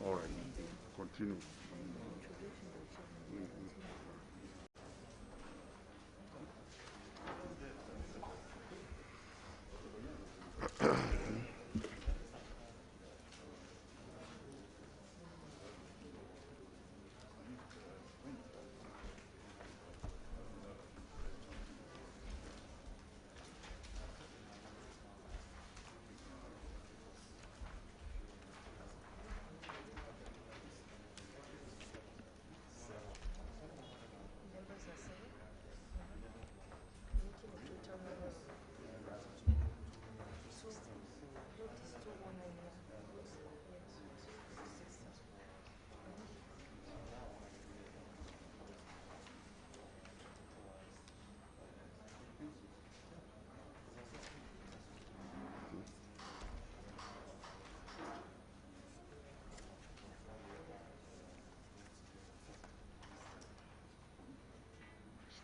All right. Continue.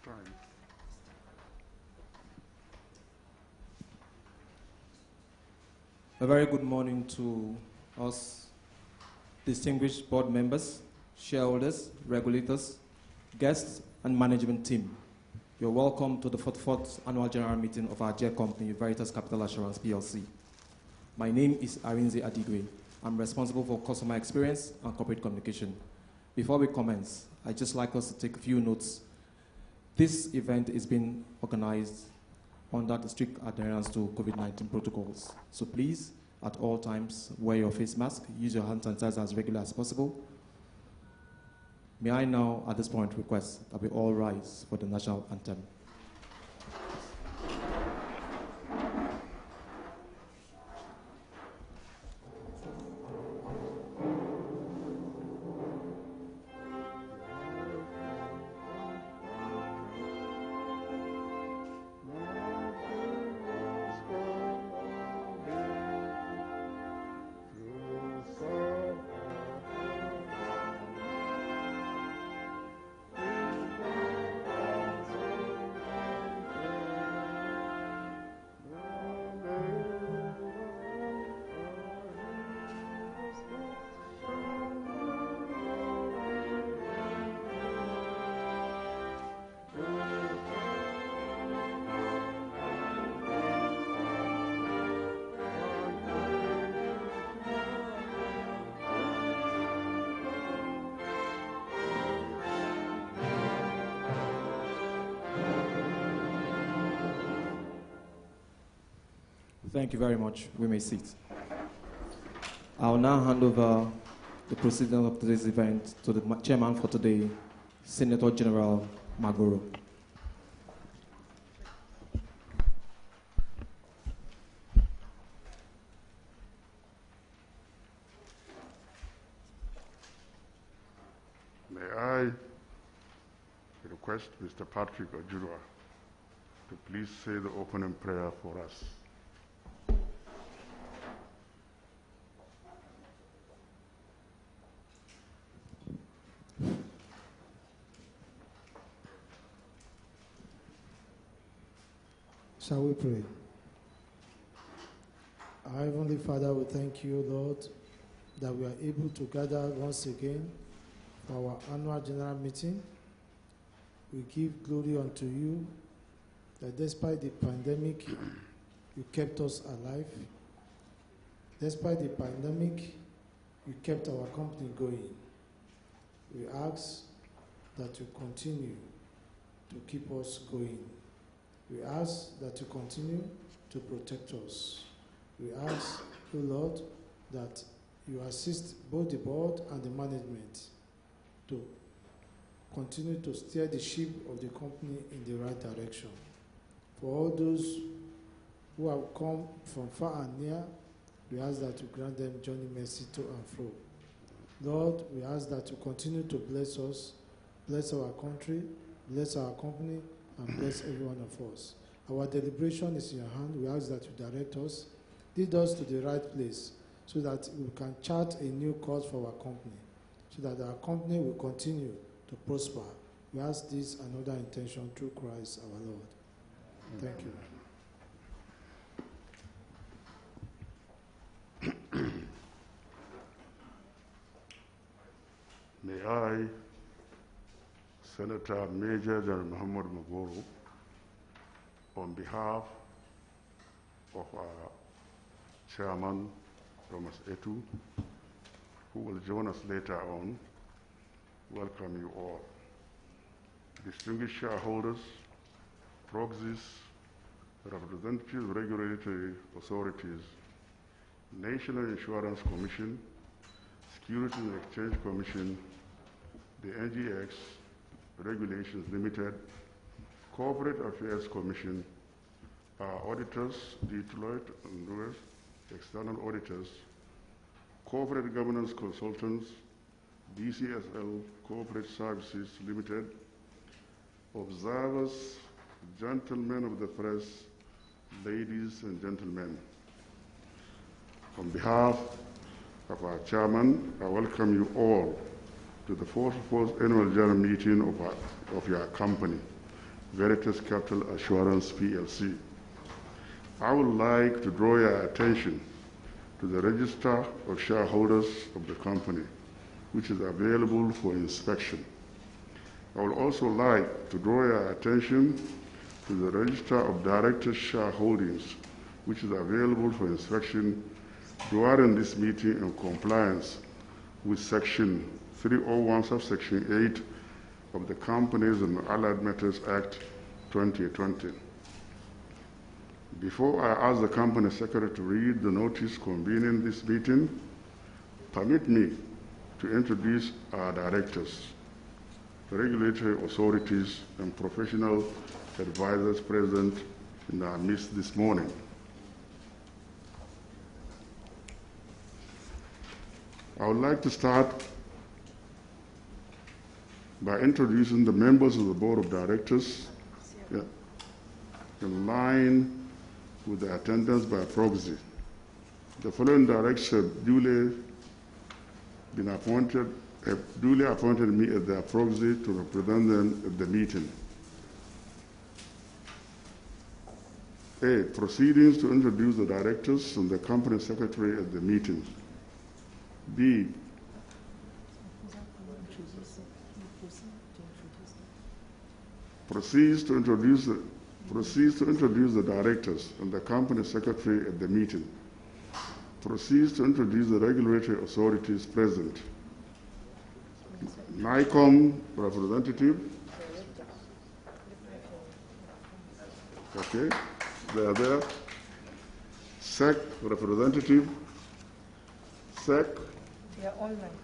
Time. A very good morning to us, distinguished board members, shareholders, regulators, guests, and management team. You're welcome to the 44th Annual General Meeting of our dear company, Veritas Kapital Assurance Plc. My name is Arinze Adigwe. I'm responsible for customer experience and corporate communication. Before we commence, I'd just like us to take a few notes. This event is being organized under the strict adherence to COVID-19 protocols. So please, at all times, wear your face mask, use your hand sanitizer as regular as possible. May I now, at this point, request that we all rise for the national anthem. Thank you very much. We may sit. I'll now hand over the proceedings of today's event to the chairman for today, Senator General Magoro. May I request Mr. Patrick Ojura to please say the opening prayer for us. Shall we pray? Our Heavenly Father, we thank you, Lord, that we are able to gather once again for our annual general meeting. We give glory unto you that despite the pandemic, you kept us alive. Despite the pandemic, you kept our company going. We ask that you continue to keep us going. We ask that you continue to protect us. We ask, O Lord, that you assist both the board and the management to continue to steer the ship of the company in the right direction. For all those who have come from far and near, we ask that you grant them journey mercy to and fro. Lord, we ask that you continue to bless us, bless our country, bless our company, and bless every one of us. Our deliberation is in your hand. We ask that you direct us, lead us to the right place, so that we can chart a new course for our company, so that our company will continue to prosper. We ask this and other intention through Christ our Lord. Thank you. Senator Major General Muhammad Magoro, on behalf of our Chairman, Thomas Etu, who will join us later on, welcome you all. Distinguished shareholders, proxies, representatives of regulatory authorities, National Insurance Commission, Securities and Exchange Commission, the NGX, Regulations Limited, Corporate Affairs Commission, our auditors, Deloitte and Lewis, external auditors, corporate governance consultants, DCSL Corporate Services Limited, observers, gentlemen of the press, ladies and gentlemen. On behalf of our chairman, I welcome you all to the 44th Annual General Meeting of your company, Veritas Kapital Assurance Plc. I would like to draw your attention to the register of shareholders of the company, which is available for inspection. I would also like to draw your attention to the register of directors' shareholdings, which is available for inspection during this meeting in compliance with Section 301, subsection 8 of the Companies and Allied Matters Act 2020. Before I ask the Company Secretary to read the notice convening this meeting, permit me to introduce our directors, the regulatory authorities, and professional advisors present in our midst this morning. I would like to start by introducing the members of the Board of Directors in line with the attendance by proxy. The following directors have duly appointed me as their proxy to represent them at the meeting. A. Proceedings to introduce the directors and the company secretary at the meeting. B. Proceeds to introduce the directors and the company secretary at the meeting. Proceeds to introduce the regulatory authorities present. NICOM representative. Okay, they are there. SEC representative. SEC. They are online.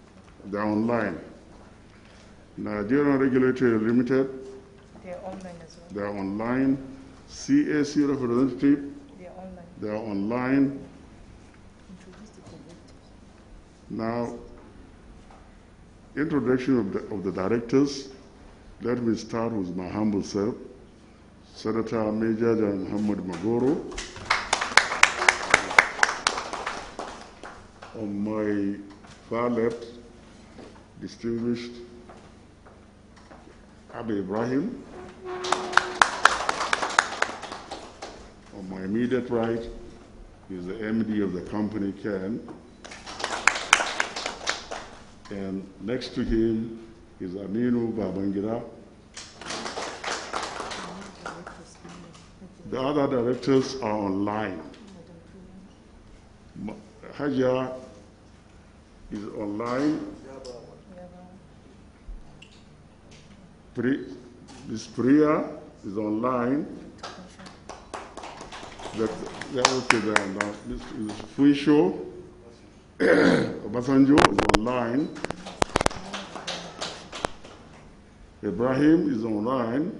They are online. Nigerian Regulatory Limited. They are online as well. They are online. CAC representative. They are online. They are online. Introduce the directors. Now, introduction of the directors. Let me start with my humble self, Senator Major General Muhammad Magoro. On my far left, distinguished Abu Ibrahim. On my immediate right is the MD of the company, Ken. And next to him is Aminu Babangida. The other directors are online. Hajia is online. Ms. Priya is online. Okay, there now. Ms. Fuisho Obasanjo is online. Ibrahim is online.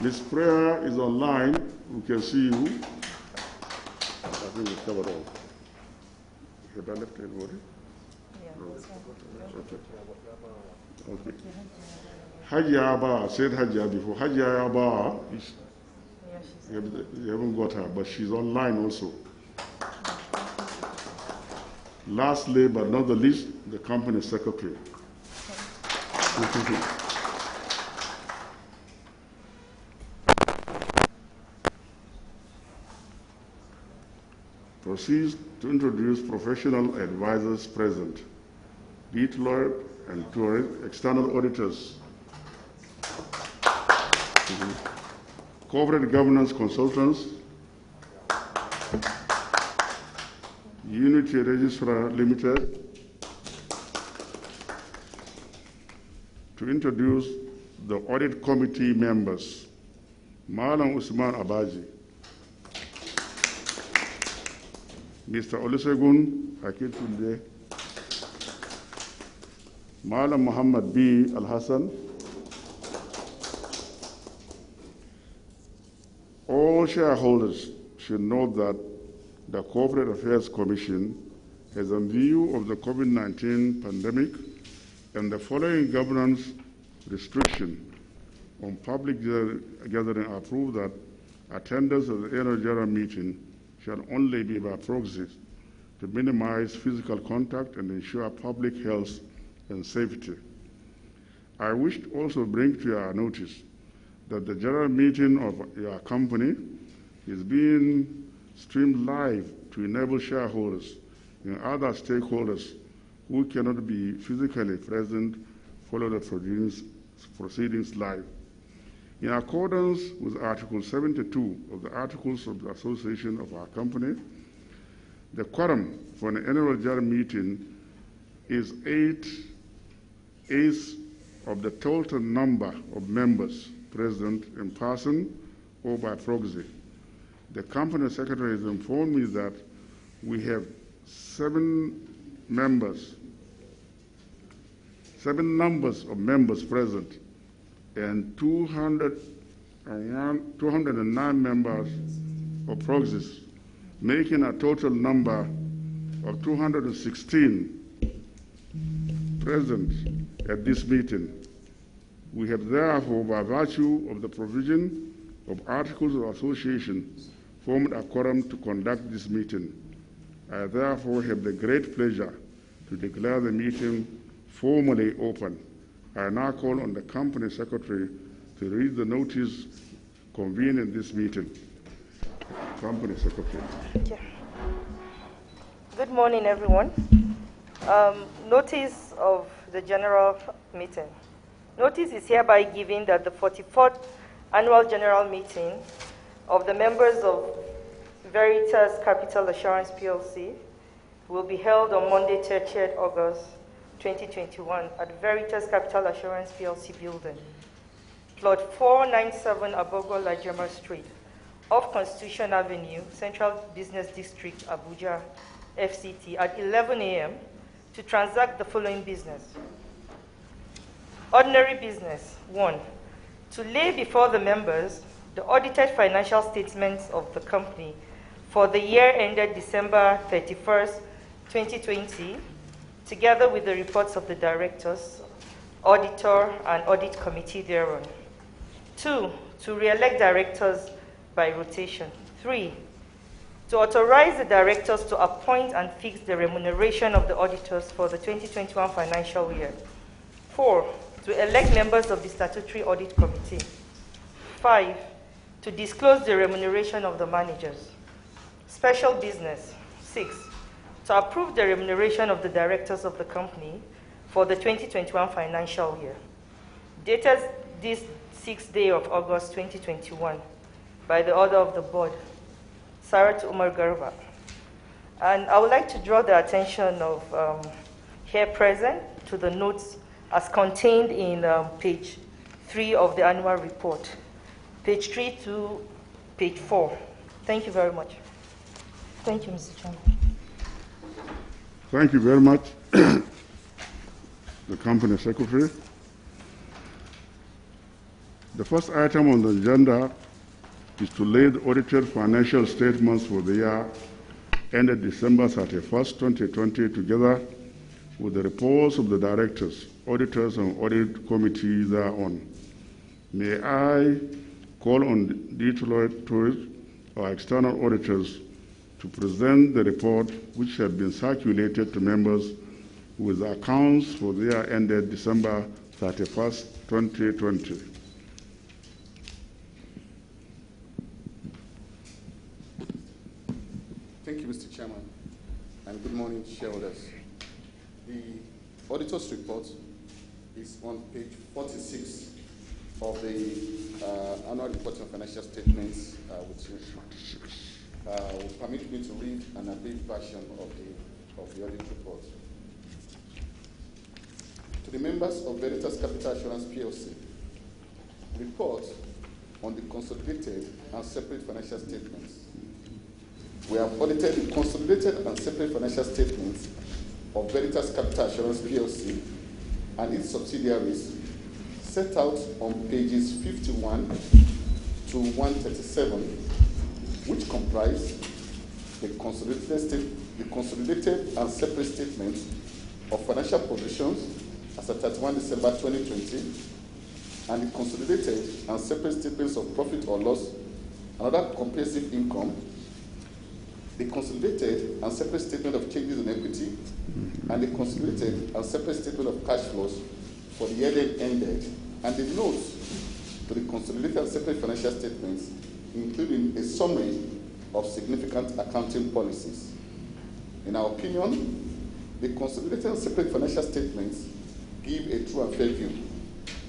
Ms. Priya is online. We can see you. I think we've covered all. Have I left anybody? Yeah. Okay. Hajia Aba, I said Hajia before. Hajia Aba, you haven't got her, but she's online also. Lastly, but not the least, the company secretary. Proceeds to introduce professional advisors present. Deloitte and Tourism, external auditors, corporate governance consultants, Unity Registrar Limited. To introduce the audit committee members, Malam Usman Abaji, Mr. Olusegun Akitunde, Malam Muhammad B. Al-Hassan. All shareholders should note that the Corporate Affairs Commission has a view of the COVID-19 pandemic and the following governance restriction on public gathering approve that attendance at the annual general meeting shall only be by proxy to minimize physical contact and ensure public health and safety. I wish to also bring to your notice that the general meeting of your company is being streamed live to enable shareholders and other stakeholders who cannot be physically present follow the proceedings live. In accordance with Article 72 of the Articles of the Association of our company, the quorum for an annual general meeting is 8/8 of the total number of members present in person or by proxy. The company secretary has informed me that we have seven numbers of members present and 209 members of proxies, making a total number of 216 present at this meeting. We have therefore, by virtue of the provision of Articles of Association, formed a quorum to conduct this meeting. I therefore have the great pleasure to declare the meeting formally open. I now call on the company secretary to read the notice convening this meeting. Company secretary. Okay. Good morning, everyone. Notice of the general meeting. Notice is hereby given that the 44th annual general meeting of the members of Veritas Kapital Assurance Plc will be held on Monday, 30th August 2021 at Veritas Kapital Assurance Plc building, plot 497 Abogo Lajama Street, off Constitution Avenue, Central Business District, Abuja, FCT, at 11 a.m. to transact the following business. Ordinary business. 1. To lay before the members the audited financial statements of the company for the year ended December 31st, 2020, together with the reports of the directors, auditor, and audit committee thereon. 2. To re-elect directors by rotation. 3. To authorize the directors to appoint and fix the remuneration of the auditors for the 2021 financial year. 4. To elect members of the statutory audit committee. 5. To disclose the remuneration of the managers. Special business. 6. To approve the remuneration of the directors of the company for the 2021 financial year. Dated this 6th day of August 2021 by the order of the board, Sarat Umar Garba. And I would like to draw the attention of here present to the notes as contained in page 3 of the annual report, page 3 to page 4. Thank you very much. Thank you, Mr. Chairman. Thank you very much, the company secretary. The first item on the agenda is to lay the audited financial statements for the year ended December 31st, 2020, together with the reports of the directors, auditors, and audit committee thereon. May I call on Deloitte Tourism, our external auditors, to present the report which had been circulated to members with accounts for the year ended December 31st, 2020. Thank you, Mr. Chairman, and good morning, shareholders. The auditor's report is on page 46 of the annual report on financial statements, which will permit me to read an abridged version of the audit report. To the members of Veritas Kapital Assurance Plc, report on the consolidated and separate financial statements. We have audited the consolidated and separate financial statements of Veritas Kapital Assurance Plc and its subsidiaries set out on pages 51 to 137, which comprise the consolidated and separate statements of financial positions as at 31 December 2020, and the consolidated and separate statements of profit or loss and other comprehensive income, the consolidated and separate statement of changes in equity, and the consolidated and separate statement of cash flows for the year that ended, and the notes to the consolidated and separate financial statements, including a summary of significant accounting policies. In our opinion, the consolidated and separate financial statements give a true and fair view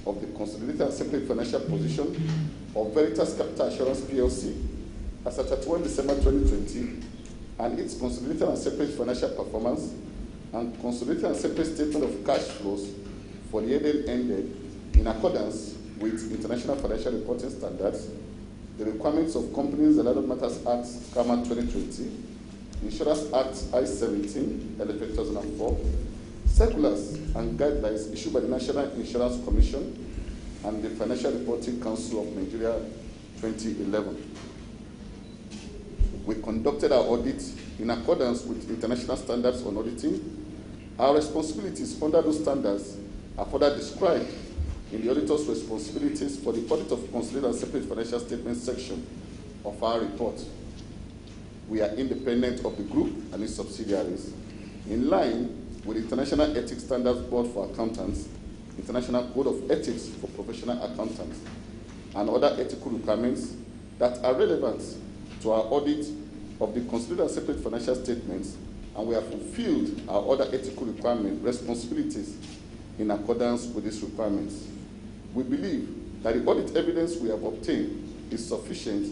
of the consolidated and separate financial position of Veritas Kapital Assurance Plc as at 31 December 2020, and its consolidated and separate financial performance and consolidated and separate statement of cash flows for the year that ended in accordance with International Financial Reporting Standards, the requirements of Companies and Other Matters Act, CAMA 2020, Insurance Act I-17, LFA 2004, circulars and guidelines issued by the National Insurance Commission and the Financial Reporting Council of Nigeria 2011. We conducted our audit in accordance with international standards on auditing. Our responsibilities under those standards are further described in the auditor's responsibilities for the audit of consolidated and separate financial statements section of our report. We are independent of the group and its subsidiaries, in line with the International Ethics Standards Board for Accountants, International Code of Ethics for Professional Accountants, and other ethical requirements that are relevant to our audit of the consolidated and separate financial statements, and we have fulfilled our other ethical responsibilities in accordance with these requirements. We believe that the audit evidence we have obtained is sufficient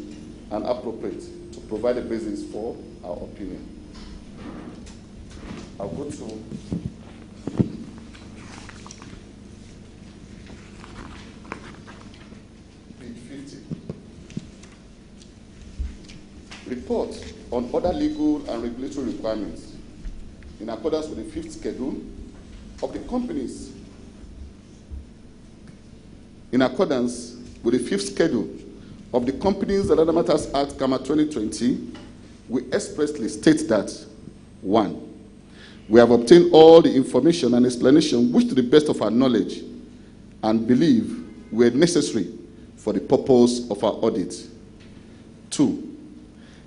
and appropriate to provide a basis for our opinion. I'll go to page 50. Report on other legal and regulatory requirements in accordance with the 5th schedule of the companies. In accordance with the 5th schedule of the Companies and Other Matters Act, CAMA 2020, we expressly state that 1. We have obtained all the information and explanation which, to the best of our knowledge and belief, were necessary for the purpose of our audit. 2.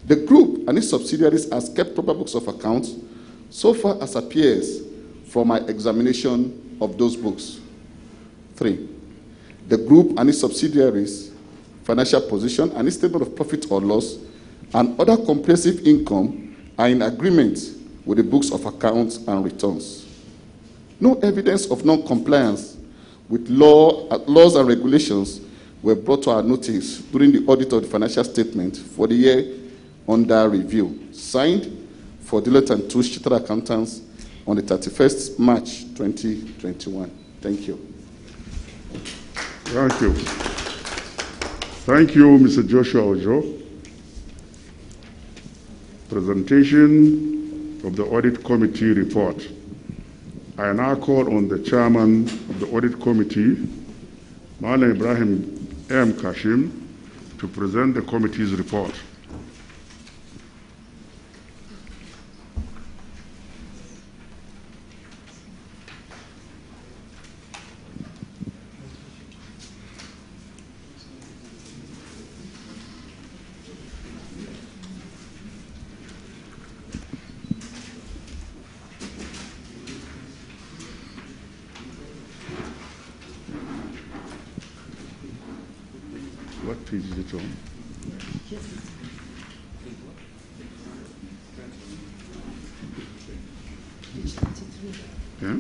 The group and its subsidiaries has kept proper books of accounts so far as appears from my examination of those books. 3. The group and its subsidiaries' financial position and its statement of profit or loss and other comprehensive income are in agreement with the books of accounts and returns. No evidence of non-compliance with laws and regulations were brought to our notice during the audit of the financial statement for the year under review, signed for Deloitte & Touche Chartered Accountants on the 31st March 2021. Thank you. Thank you. Thank you, Mr. Joshua Ojo. Presentation of the Audit Committee report. I now call on the Chairman of the Audit Committee, Malam Ibrahim M. Kashim, to present the committee's report. What page is it on? Yeah?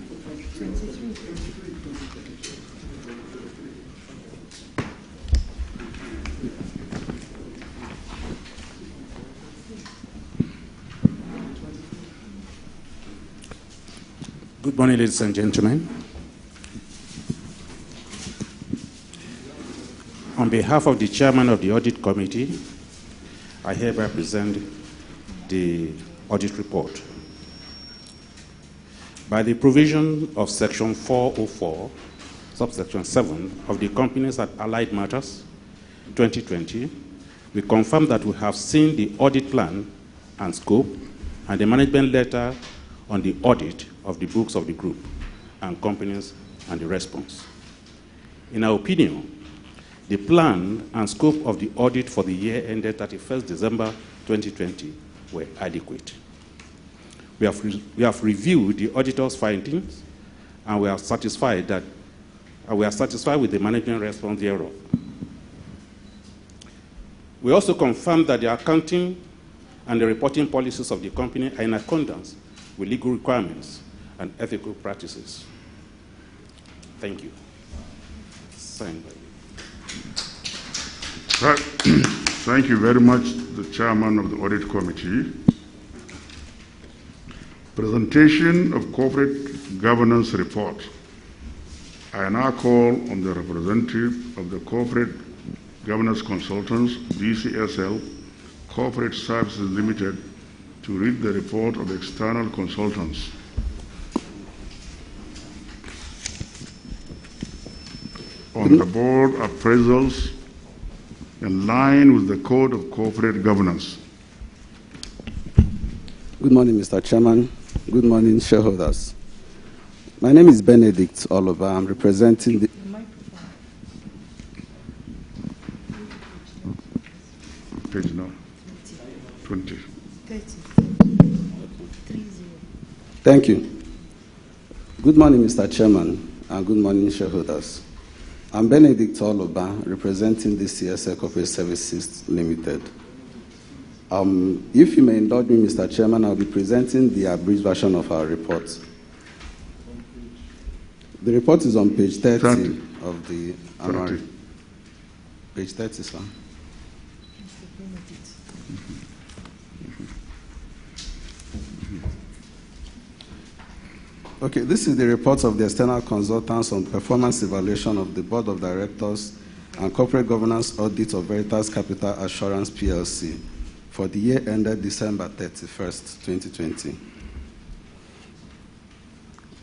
Good morning, ladies and gentlemen. On behalf of the chairman of the audit committee, I hereby present the audit report. By the provision of section 404, subsection 7 of the Companies and Allied Matters 2020, we confirm that we have seen the audit plan and scope and the management letter on the audit of the books of the group and companies and the response. In our opinion, the plan and scope of the audit for the year ended 31st December 2020 were adequate. We have reviewed the auditor's findings, and we are satisfied with the management response thereof. We also confirm that the accounting and the reporting policies of the company are in accordance with legal requirements and ethical practices. Thank you. Signed by you. Thank you very much, the chairman of the audit committee. Presentation of corporate governance report. I now call on the representative of the corporate governance consultants, DCSL Corporate Services Limited, to read the report of the external consultants. On the board appraisals in line with the Code of Corporate Governance. Good morning, Mr. Chairman. Good morning, shareholders. My name is Benedict Oliver. I'm representing the... Page now. 20. 30. Thank you. Good morning, Mr. Chairman, and good morning, shareholders. I'm Benedict Oliver, representing the CSL Corporate Services Limited. If you may indulge me, Mr. Chairman, I'll be presenting the abridged version of our report. The report is on page 30 of the annual. Page 30, sir. Okay, this is the report of the external consultants on performance evaluation of the Board of Directors and Corporate Governance Audit of Veritas Kapital Assurance Plc for the year ended December 31st, 2020.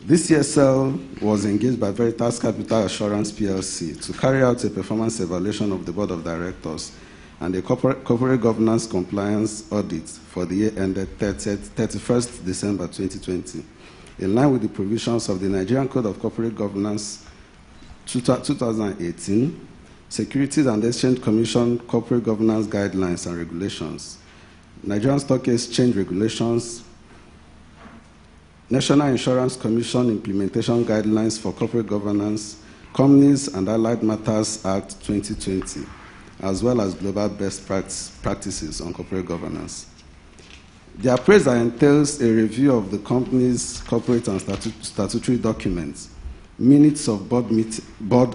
This CSL was engaged by Veritas Kapital Assurance Plc to carry out a performance evaluation of the Board of Directors and a corporate governance compliance audit for the year ended 31st December 2020. In line with the provisions of the Nigerian Code of Corporate Governance 2018, Securities and Exchange Commission Corporate Governance Guidelines and Regulations, Nigerian Stock Exchange Regulations, National Insurance Commission Implementation Guidelines for Corporate Governance, Companies and Allied Matters Act 2020, as well as Global Best Practices on Corporate Governance. The appraiser entails a review of the company's corporate and statutory documents, minutes of board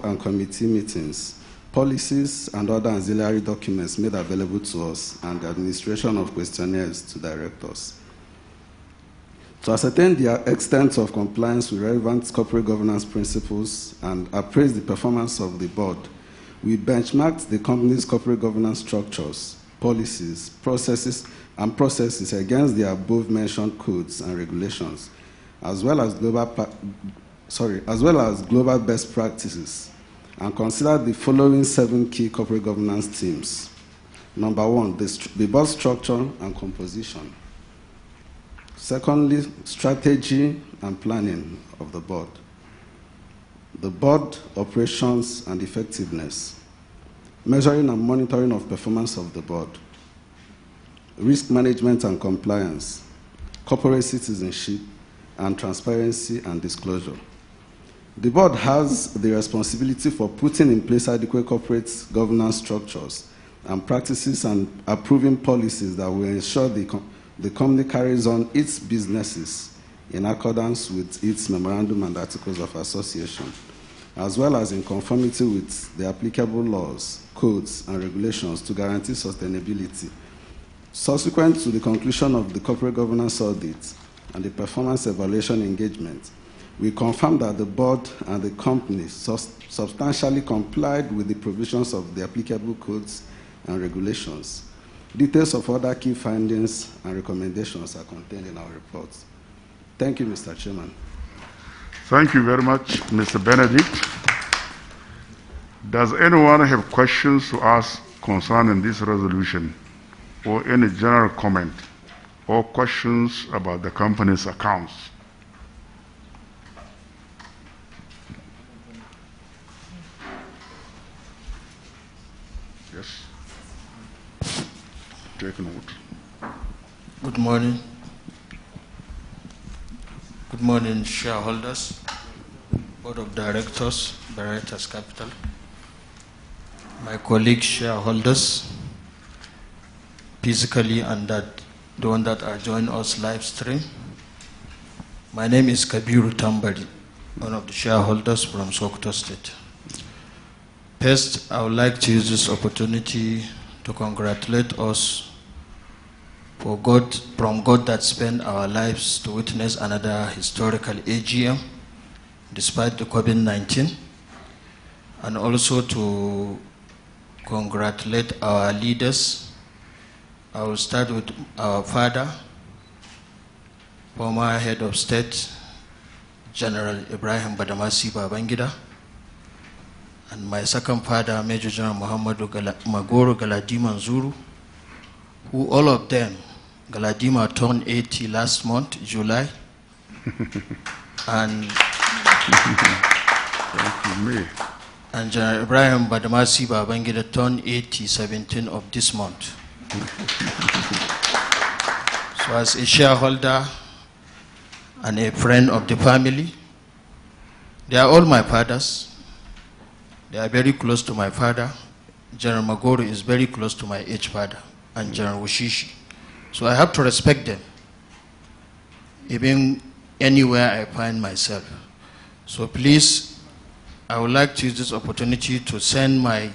and committee meetings, policies, and other ancillary documents made available to us, and the administration of questionnaires to directors. To ascertain the extent of compliance with relevant corporate governance principles and appraise the performance of the board, we benchmarked the company's corporate governance structures, policies, processes against the above-mentioned codes and regulations, as well as global best practices, and considered the following 7 key corporate governance themes. Number 1, the board structure and composition. Secondly, strategy and planning of the board. The board operations and effectiveness. Measuring and monitoring of performance of the board. Risk management and compliance, corporate citizenship, and transparency and disclosure. The board has the responsibility for putting in place adequate corporate governance structures and practices and approving policies that will ensure the company carries on its businesses in accordance with its memorandum and articles of association, as well as in conformity with the applicable laws, codes, and regulations to guarantee sustainability. Subsequent to the conclusion of the corporate governance audit and the performance evaluation engagement, we confirm that the board and the company substantially complied with the provisions of the applicable codes and regulations. Details of other key findings and recommendations are contained in our report. Thank you, Mr. Chairman. Thank you very much, Mr. Benedict. Does anyone have questions to ask concerning this resolution, or any general comment or questions about the company's accounts? Yes. Take note. Good morning. Good morning, shareholders, Board of Directors, Veritas Kapital, my colleagues, shareholders, physically and the one that are joining us live stream. My name is Kabiru Tambari, one of the shareholders from Sokoto State. First, I would like to use this opportunity to congratulate us from God that spent our lives to witness another historical AGM despite the COVID-19, and also to congratulate our leaders. I will start with our father, former head of state, General Ibrahim Badamasi Babangida, and my second father, Major General Muhammadu Magoro Galadima Nzuru, who all of them, Galadima turned 80 last month, July, and General Ibrahim Badamasi Babangida turned 80, 17 of this month. So as a shareholder and a friend of the family, they are all my fathers. They are very close to my father. General Magoro is very close to my age father, and General Wushishi. So I have to respect them, even anywhere I find myself. So please, I would like to use this opportunity to send my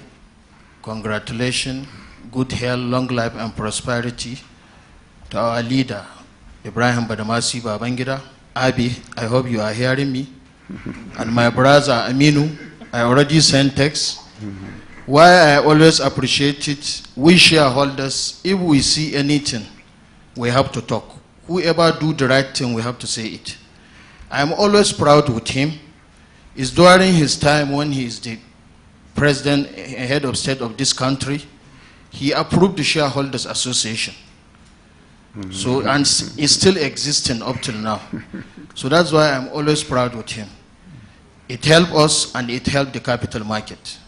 congratulations, good health, long life, and prosperity to our leader, Ibrahim Badamasi Babangida. Abi, I hope you are hearing me. And my brother Aminu, I already sent text. Why I always appreciate it, we shareholders, if we see anything, we have to talk. Whoever do the right thing, we have to say it. I'm always proud with him. It's during his time when he is the president, head of state of this country, he approved the shareholders association. So, and it's still existing up till now. So that's why I'm always proud with him. It helped us and it helped the capital market.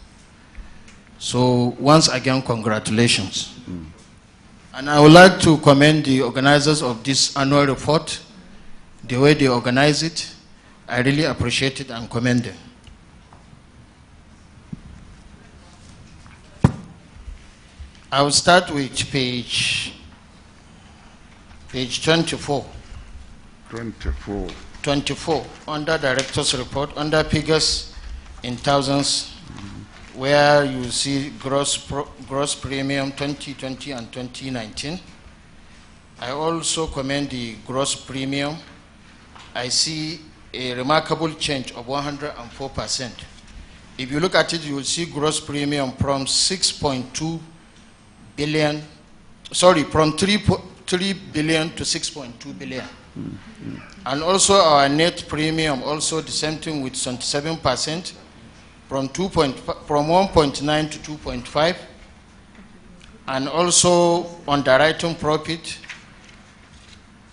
So once again, congratulations. And I would like to commend the organizers of this annual report, the way they organize it. I really appreciate it and commend them. I will start with page 24. 24, under Director's Report, under figures in thousands, where you see gross premium 2020 and 2019. I also commend the gross premium. I see a remarkable change of 104%. If you look at it, you will see gross premium from 6.2 billion, sorry, from 3 billion to 6.2 billion. And also our net premium, also the same thing with 27%, from 1.9 to 2.5. And also underwriting profit,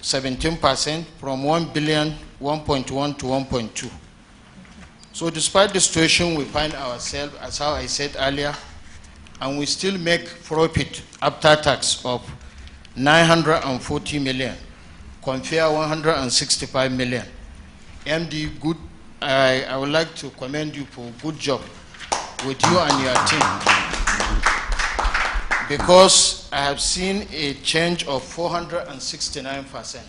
17%, from 1 billion, 1.1 to 1.2. So despite the situation we find ourselves, as how I said earlier, and we still make profit after tax of 940 million, compare 165 million. MD, good. I would like to commend you for a good job with you and your team, because I have seen a change of 469%.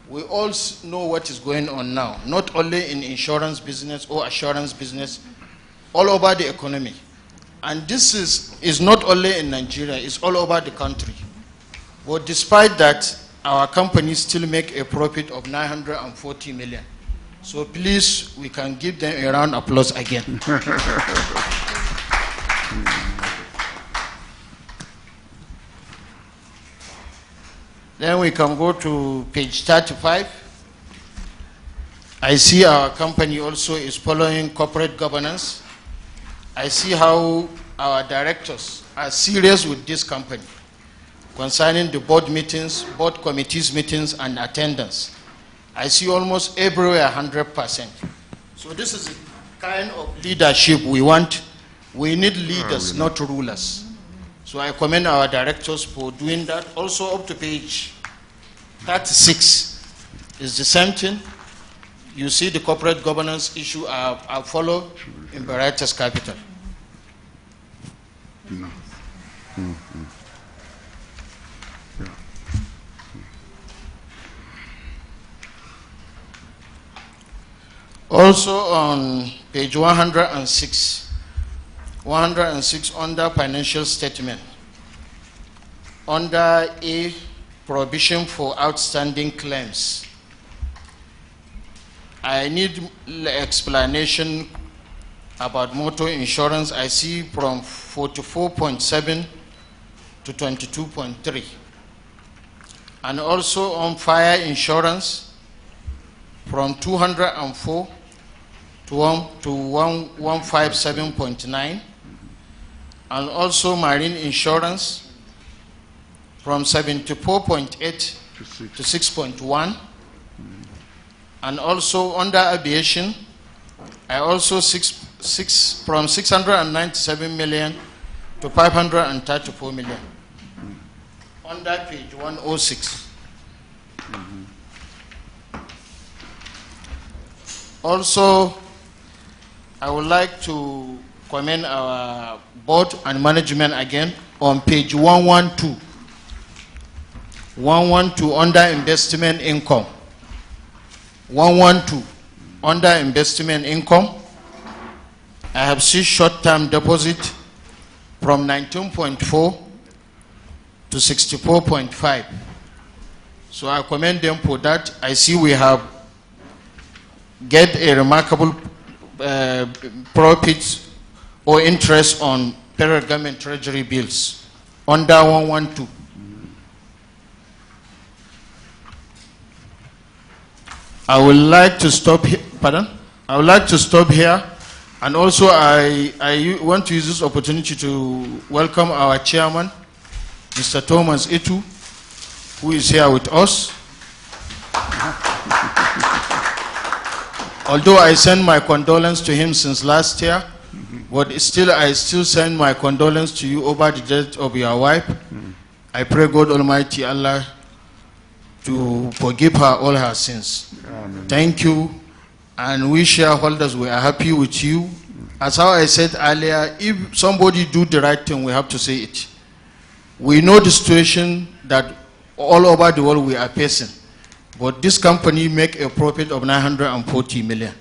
We all know what is going on now, not only in insurance business or assurance business, all over the economy. And this is not only in Nigeria, it's all over the country. But despite that, our companies still make a profit of 940 million. So please, we can give them a round of applause again. Then we can go to page 35. I see our company also is following corporate governance. I see how our directors are serious with this company concerning the board meetings, board committees meetings, and attendance. I see almost everywhere 100%. So this is the kind of leadership we want. We need leaders, not rulers. So I commend our directors for doing that. Also up to page 36 is the same thing. You see the corporate governance issue are followed in Veritas Capital. No. Yeah. Also on page 106 under financial statement, under a provision for outstanding claims, I need explanation about motor insurance. I see from 44.7 to 22.3. And also on fire insurance from 204 to 157.9. And also marine insurance from 74.8 to 6.1. And also under aviation, I also from 697 million to 534 million. Under page 106. Also, I would like to commend our board and management again on page 112. 112 under investment income. 112 under investment income. I have seen short-term deposit from 19.4 to 64.5. So I commend them for that. I see we have get a remarkable profit or interest on federal government treasury bills under 112. I would like to stop here. Pardon? I would like to stop here. And also, I want to use this opportunity to welcome our chairman, Mr. Thomas Itu, who is here with us. Although I send my condolence to him since last year, but still, I still send my condolence to you over the death of your wife. I pray God Almighty Allah to forgive her all her sins. Amen. Thank you. And we shareholders, we are happy with you. As how I said earlier, if somebody do the right thing, we have to say it. We know the situation that all over the world we are facing. But this company make a profit of 940 million.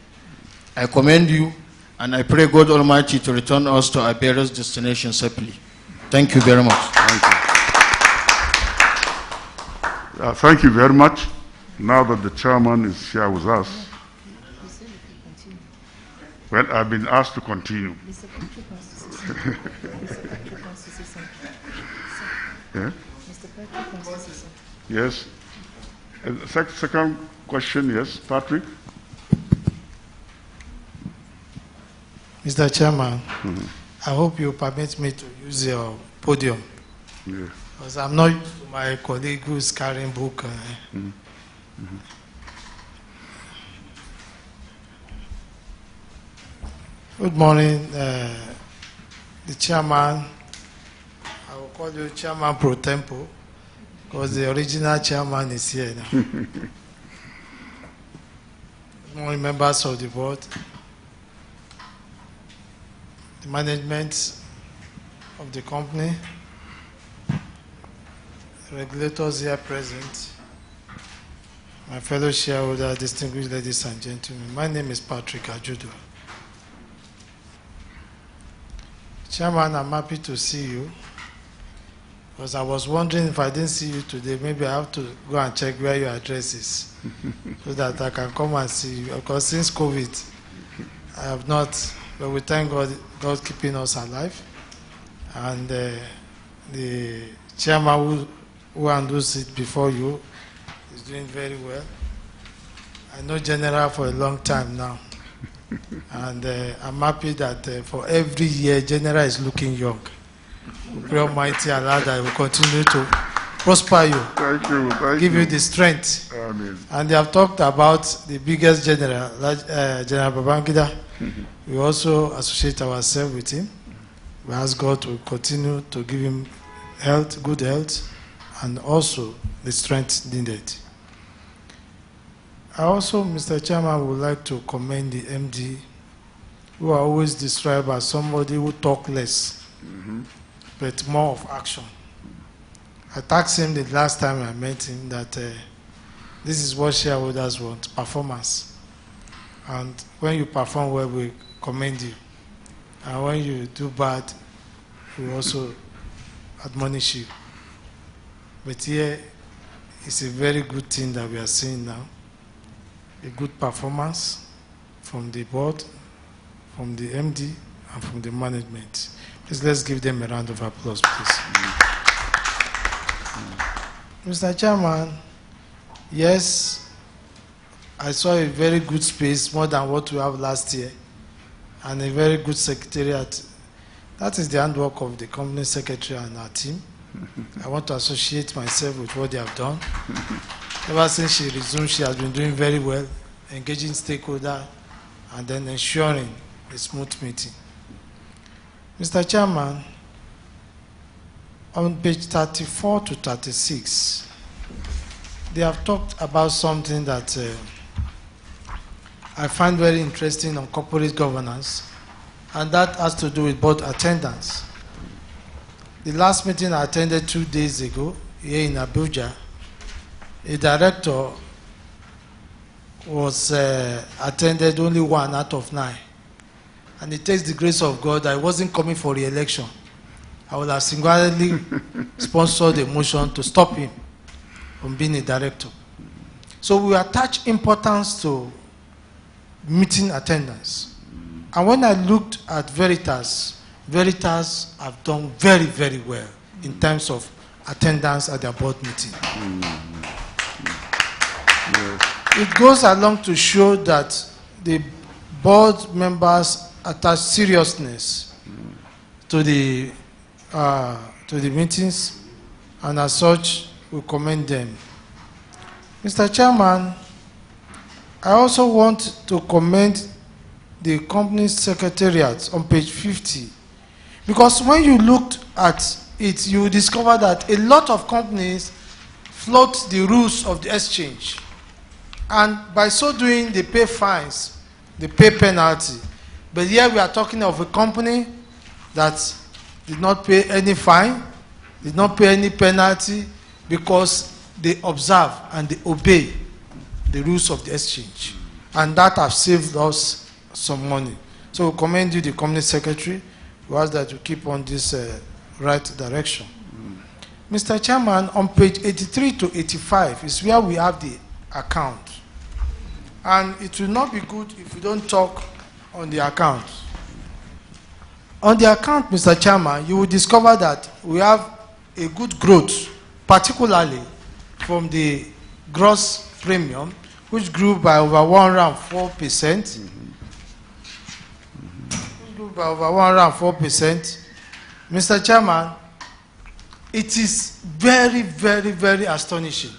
I commend you, and I pray God Almighty to return us to our various destinations safely. Thank you very much. Thank you. Thank you very much. Now that the chairman is here with us, well, I've been asked to continue. Yeah? Yes. Second question, yes, Patrick. Mr. Chairman, I hope you permit me to use your podium. Yeah. Because I'm not used to my colleague who is carrying book. Good morning, the chairman. I will call you Chairman Pro Tempo, because the original chairman is here now. Good morning, members of the board, the management of the company, regulators here present, my fellow shareholders, distinguished ladies and gentlemen, my name is Patrick Ajudu. Chairman, I'm happy to see you, because I was wondering if I didn't see you today, maybe I have to go and check where your address is so that I can come and see you, because since COVID, I have not, but we thank God, God keeping us alive. And the chairman who handles it before you is doing very well. I know General for a long time now. And I'm happy that for every year, General is looking young. We pray Almighty Allah that will continue to prosper you. Thank you. Give you the strength. Amen. And they have talked about the biggest general, General Babangida. We also associate ourselves with him. We ask God to continue to give him health, good health, and also the strength needed. I also, Mr. Chairman, would like to commend the MD, who are always described as somebody who talk less, but more of action. I asked him the last time I met him that this is what shareholders want, performance. And when you perform well, we commend you. And when you do bad, we also admonish you. But here, it's a very good thing that we are seeing now. A good performance from the board, from the MD, and from the management. Please, let's give them a round of applause, please. Mr. Chairman, yes, I saw a very good space, more than what we have last year, and a very good secretariat. That is the handwork of the company secretary and our team. I want to associate myself with what they have done. Ever since she resumed, she has been doing very well, engaging stakeholders, and then ensuring a smooth meeting. Mr. Chairman, on page 34 to 36, they have talked about something that I find very interesting on corporate governance, and that has to do with board attendance. The last meeting I attended 2 days ago here in ABUJA, a director was attended only 1 out of 9. And it takes the grace of God that I wasn't coming for re-election. I would have singularly sponsored a motion to stop him from being a director. So we attach importance to meeting attendance. And when I looked at Veritas, Veritas have done very, very well in terms of attendance at their board meeting. It goes along to show that the board members attach seriousness to the meetings, and as such, we commend them. Mr. Chairman, I also want to commend the company's secretariat on page 50, because when you looked at it, you discover that a lot of companies float the rules of the exchange, and by so doing, they pay fines, they pay penalty. But here we are talking of a company that did not pay any fine, did not pay any penalty, because they observe and they obey the rules of the exchange. And that has saved us some money. So we commend you, the company secretary, who asked that you keep on this right direction. Mr. Chairman, on page 83 to 85 is where we have the account. And it will not be good if we don't talk on the account. On the account, Mr. Chairman, you will discover that we have a good growth, particularly from the gross premium, which grew by over 104%. Grew by over 104%. Mr. Chairman, it is very, very, very astonishing,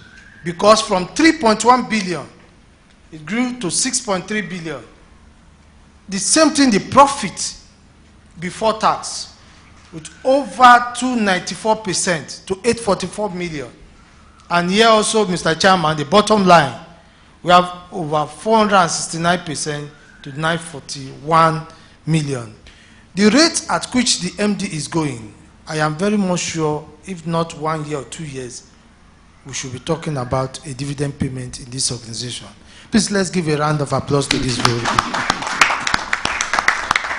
because from 3.1 billion, it grew to 6.3 billion. The same thing, the profit before tax, with over 294% to 844 million. And here also, Mr. Chairman, the bottom line, we have over 469% to 941 million. The rate at which the MD is going, I am very much sure, if not 1 year or 2 years, we should be talking about a dividend payment in this organization. Please, let's give a round of applause to this very people.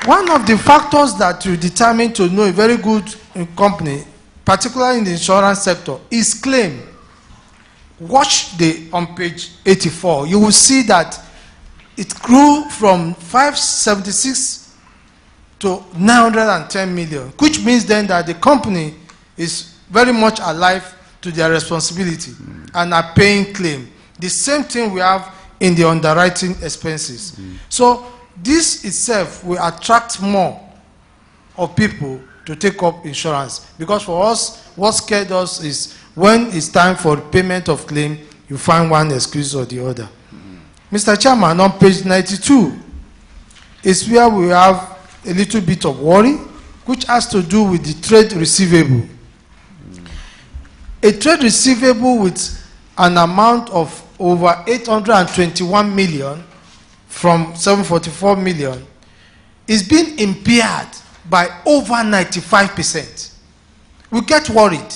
One of the factors that will determine to know a very good company, particularly in the insurance sector, is claim. Watch on page 84. You will see that it grew from 576 to 910 million, which means then that the company is very much alive to their responsibility and are paying claim. The same thing we have in the underwriting expenses. So this itself will attract more of people to take up insurance, because for us, what scares us is when it's time for payment of claim, you find one excuse or the other. Mr. Chairman, on page 92 is where we have a little bit of worry, which has to do with the trade receivable. A trade receivable with an amount of over 821 million from 744 million is being impaired by over 95%. We get worried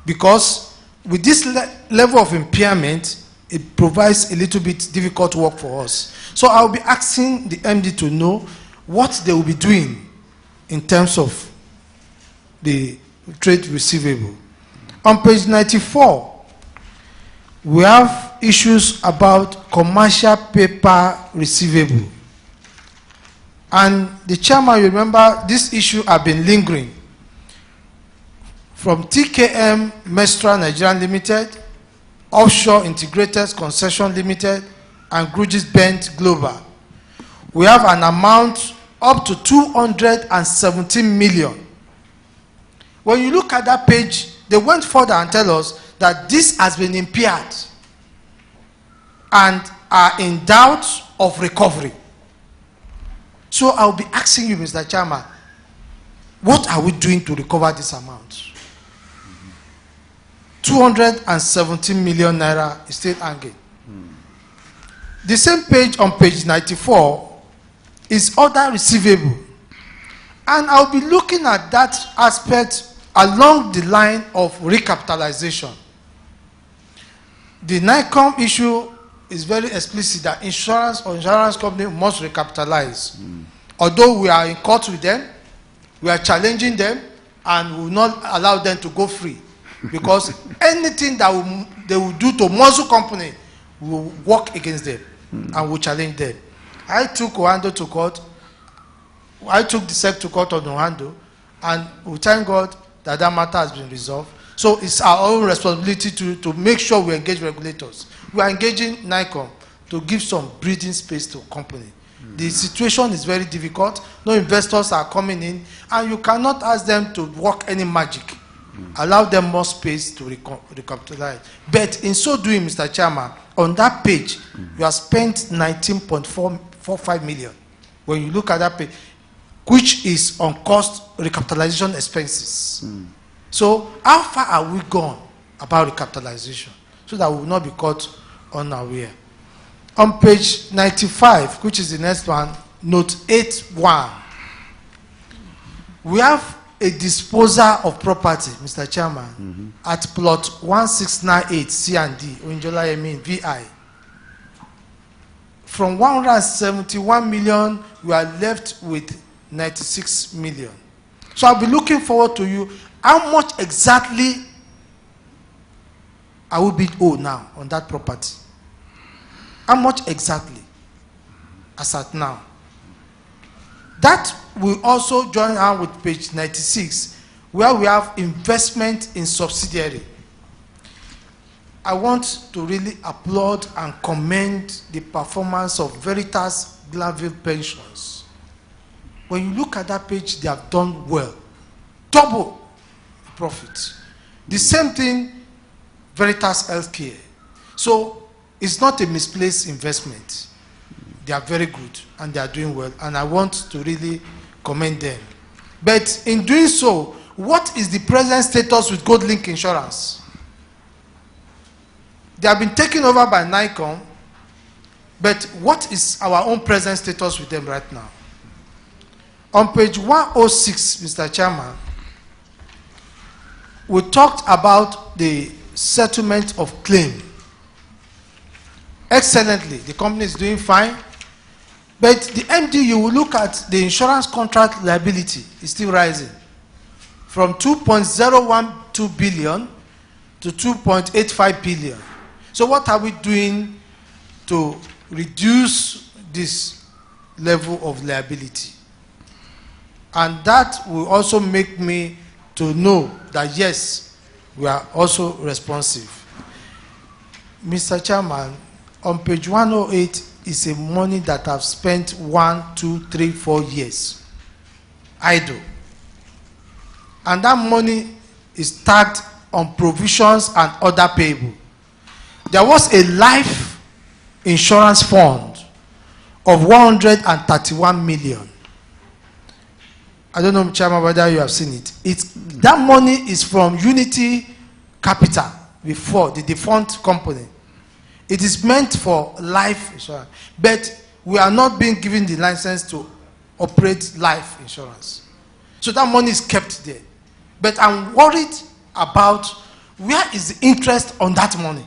because with this level of impairment, it provides a little bit difficult work for us. So I'll be asking the MD to know what they will be doing in terms of the trade receivable. On page 94, we have issues about commercial paper receivable. And the chairman, you remember, this issue have been lingering from TKM Mestra Nigeria Limited, Offshore Integrated Concession Limited, and Grugis Bent Global. We have an amount up to 217 million. When you look at that page, they went further and tell us that this has been impaired and are in doubt of recovery. So I'll be asking you, Mr. Chairman, what are we doing to recover this amount? 217 million naira is still hanging. The same page on page 94 is other receivable. And I'll be looking at that aspect along the line of recapitalization. The NICOM issue is very explicit that insurance or insurance company must recapitalize. Although we are in court with them, we are challenging them, and will not allow them to go free. Because anything that they will do to muzzle company will work against them and will challenge them. I took Ohando to court. I took the SEC to court on Ohando, and we thank God that that matter has been resolved. So it's our own responsibility to make sure we engage regulators. We are engaging NICOM to give some breathing space to company. The situation is very difficult. No investors are coming in, and you cannot ask them to work any magic. Allow them more space to recapitalize. But in so doing, Mr. Chairman, on that page, you have spent 19.45 million. When you look at that page, which is on cost recapitalization expenses. So how far are we gone about recapitalization so that we will not be caught unaware? On page 95, which is the next one, note 8.1, we have a disposal of property, Mr. Chairman, at plot 1698 C&D, Unjola Emin, VI. From 171 million, we are left with 96 million. So I'll be looking forward to you. How much exactly I will be owed now on that property? How much exactly as at now? That will also join on with page 96, where we have investment in subsidiary. I want to really applaud and commend the performance of Veritas Kapital Pensions. When you look at that page, they have done well. Double profit. The same thing, Veritas Healthcare. So it's not a misplaced investment. They are very good and they are doing well, and I want to really commend them. But in doing so, what is the present status with Gold Link Insurance? They have been taken over by NICOM, but what is our own present status with them right now? On page 106, Mr. Chairman, we talked about the settlement of claim. Excellently, the company is doing fine. But the MD, you will look at the insurance contract liability is still rising from 2.012 billion to 2.85 billion. So what are we doing to reduce this level of liability? And that will also make me to know that yes, we are also responsive. Mr. Chairman, on page 108 is a money that I've spent 1, 2, 3, 4 years idle. And that money is tagged on provisions and other payable. There was a life insurance fund of 131 million. I don't know, Chairman, whether you have seen it. That money is from Unitykapital before, the defunct company. It is meant for life insurance. But we are not being given the license to operate life insurance. So that money is kept there. But I'm worried about where is the interest on that money.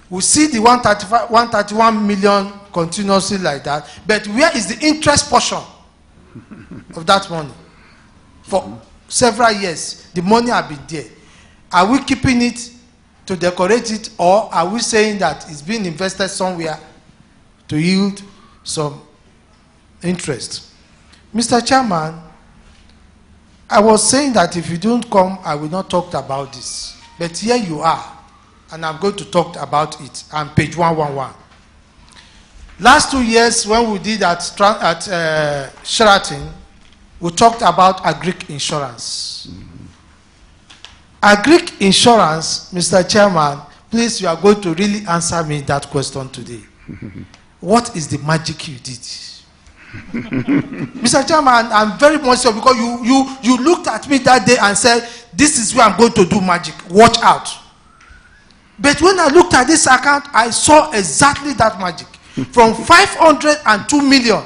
We see the 131 million continuously like that, but where is the interest portion of that money? For several years, the money has been there. Are we keeping it to decorate it, or are we saying that it's being invested somewhere to yield some interest? Mr. Chairman, I was saying that if you don't come, I will not talk about this. But here you are, and I'm going to talk about it on page 111. Last 2 years, when we did at Sheraton, we talked about agric insurance. Agric insurance, Mr. Chairman, please, you are going to really answer me that question today. What is the magic you did? Mr. Chairman, I'm very much sure because you looked at me that day and said, this is where I'm going to do magic. Watch out. But when I looked at this account, I saw exactly that magic. From 502 million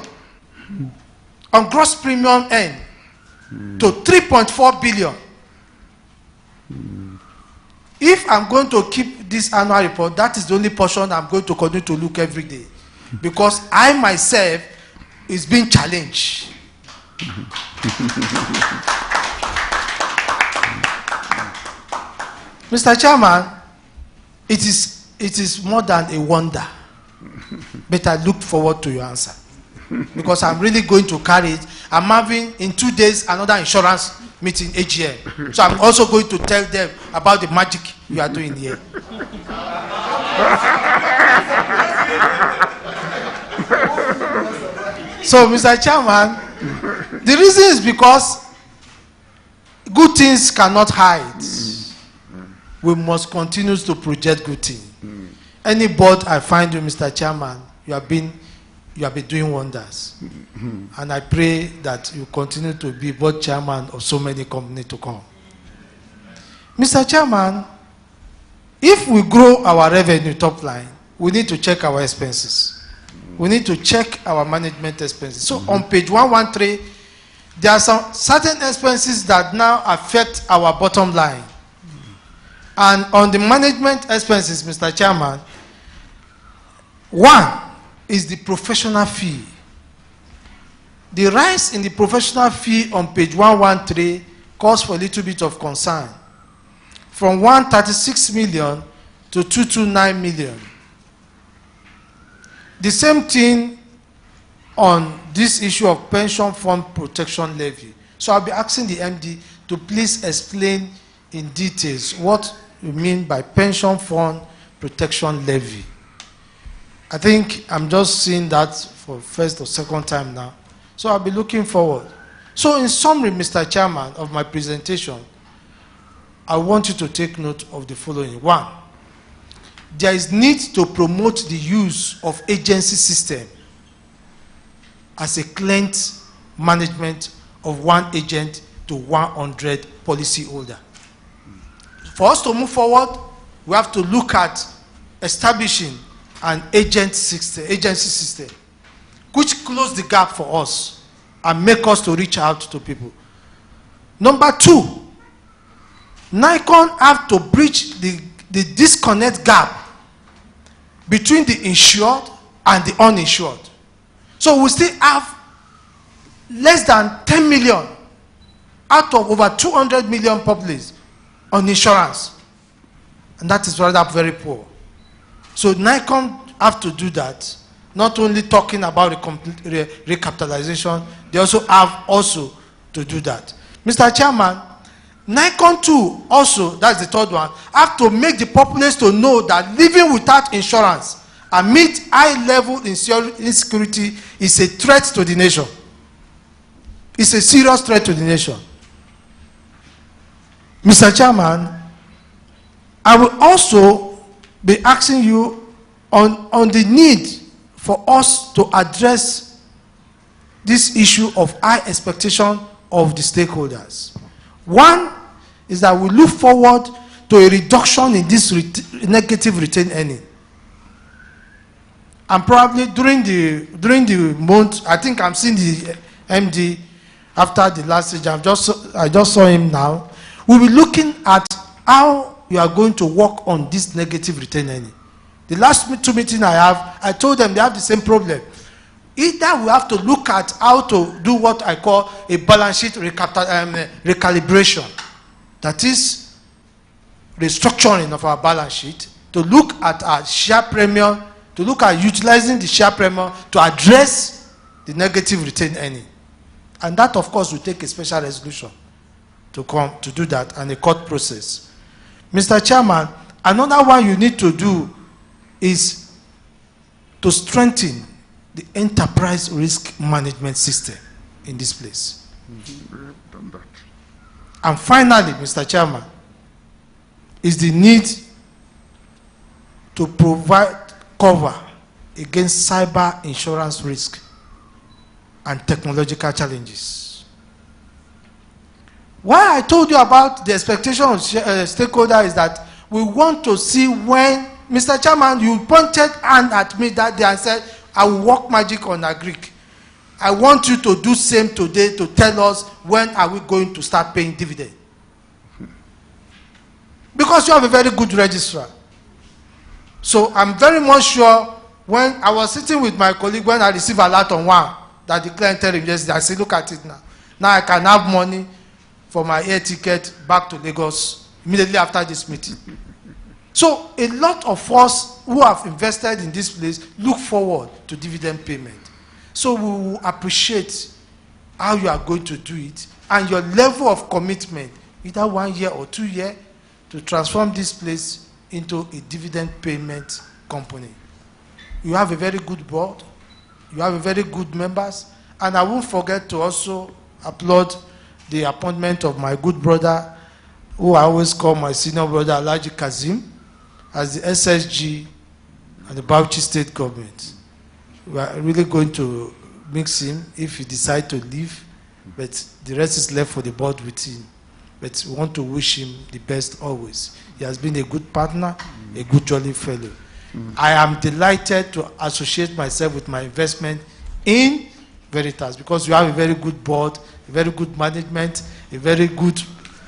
on gross premium end to 3.4 billion. If I'm going to keep this annual report, that is the only portion I'm going to continue to look every day. Because I myself is being challenged. Mr. Chairman, it is more than a wonder. But I look forward to your answer. Because I'm really going to carry it. I'm having in 2 days another insurance meeting, AGM. So I'm also going to tell them about the magic you are doing here. So, Mr. Chairman, the reason is because good things cannot hide. We must continue to project good things. Any board I find you, Mr. Chairman, you have been doing wonders. And I pray that you continue to be board chairman of so many companies to come. Mr. Chairman, if we grow our revenue top line, we need to check our expenses. We need to check our management expenses. So on page 113, there are some certain expenses that now affect our bottom line. And on the management expenses, Mr. Chairman, one is the professional fee. The rise in the professional fee on page 113 calls for a little bit of concern. From 136 million to 229 million. The same thing on this issue of pension fund protection levy. So I'll be asking the MD to please explain in details what you mean by pension fund protection levy. I think I'm just seeing that for first or second time now. So I'll be looking forward. So in summary, Mr. Chairman, of my presentation, I want you to take note of the following. One, there is need to promote the use of agency system as a client management of one agent to 100 policy holder. For us to move forward, we have to look at establishing an agency system, which close the gap for us and make us to reach out to people. Number two, Nikon have to bridge the disconnect gap between the insured and the uninsured. So we still have less than 10 million out of over 200 million populace on insurance. And that is rather very poor. So Nikon have to do that. Not only talking about recapitalization, they also have to do that. Mr. Chairman, Nikon too also, that's the third one, have to make the populace to know that living without insurance amid high level insecurity is a threat to the nation. It's a serious threat to the nation. Mr. Chairman, I will also be asking you on the need for us to address this issue of high expectation of the stakeholders. One is that we look forward to a reduction in this negative retained earning. And probably during the month, I think I'm seeing the MD after the last stage. I just saw him now. We'll be looking at how you are going to work on this negative retained earning. The last two meetings I told them they have the same problem. Either we have to look at how to do what I call a balance sheet recalibration. That is restructuring of our balance sheet to look at our share premium, to look at utilizing the share premium to address the negative retained earning. And that, of course, will take a special resolution to do that and a court process. Mr. Chairman, another one you need to do is to strengthen the enterprise risk management system in this place. We have done that. And finally, Mr. Chairman, is the need to provide cover against cyber insurance risk and technological challenges. Why I told you about the expectation of stakeholders is that we want to see when, Mr. Chairman, you pointed hand at me that day and said, I will work magic on Agric. I want you to do same today to tell us when are we going to start paying dividend. Because you have a very good registrar. So I'm very much sure when I was sitting with my colleague, when I received a lot on one, that the client tell him yesterday, I said, look at it now. Now I can have money for my air ticket back to Lagos immediately after this meeting. So a lot of us who have invested in this place look forward to dividend payment. So we will appreciate how you are going to do it and your level of commitment, either 1 year or 2 years, to transform this place into a dividend payment company. You have a very good board. You have a very good members. And I won't forget to also applaud the appointment of my good brother, who I always call my senior brother, Alhaji Kazim, as the SSG and the Bauchi State Government. We are really going to mix him if he decides to leave, but the rest is left for the board with him. But we want to wish him the best always. He has been a good partner, a good jolly fellow. I am delighted to associate myself with my investment in Veritas because you have a very good board, a very good management, a very good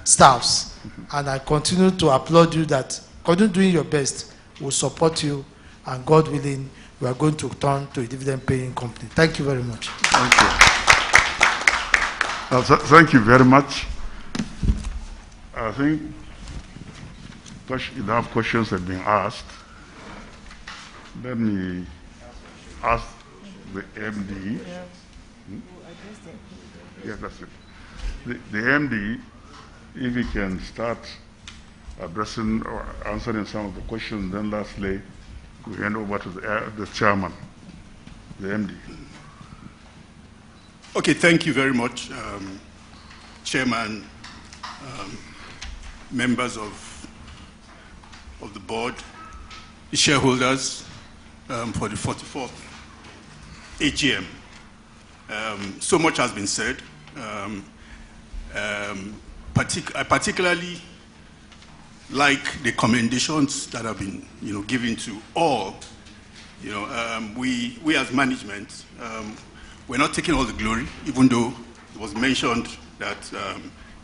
staffs. And I continue to applaud you that continue doing your best. We'll support you, and God willing, we are going to turn to a dividend paying company. Thank you very much. Thank you. Thank you very much. I think enough questions have been asked. Let me ask the MD. Yes, that's it. The MD, if he can start addressing or answering some of the questions, then lastly, we hand over to the chairman, the MD. Okay, thank you very much, Chairman, members of the board, the shareholders for the 44th AGM. So much has been said. I particularly like the commendations that have been, given to all. We as management, we're not taking all the glory, even though it was mentioned that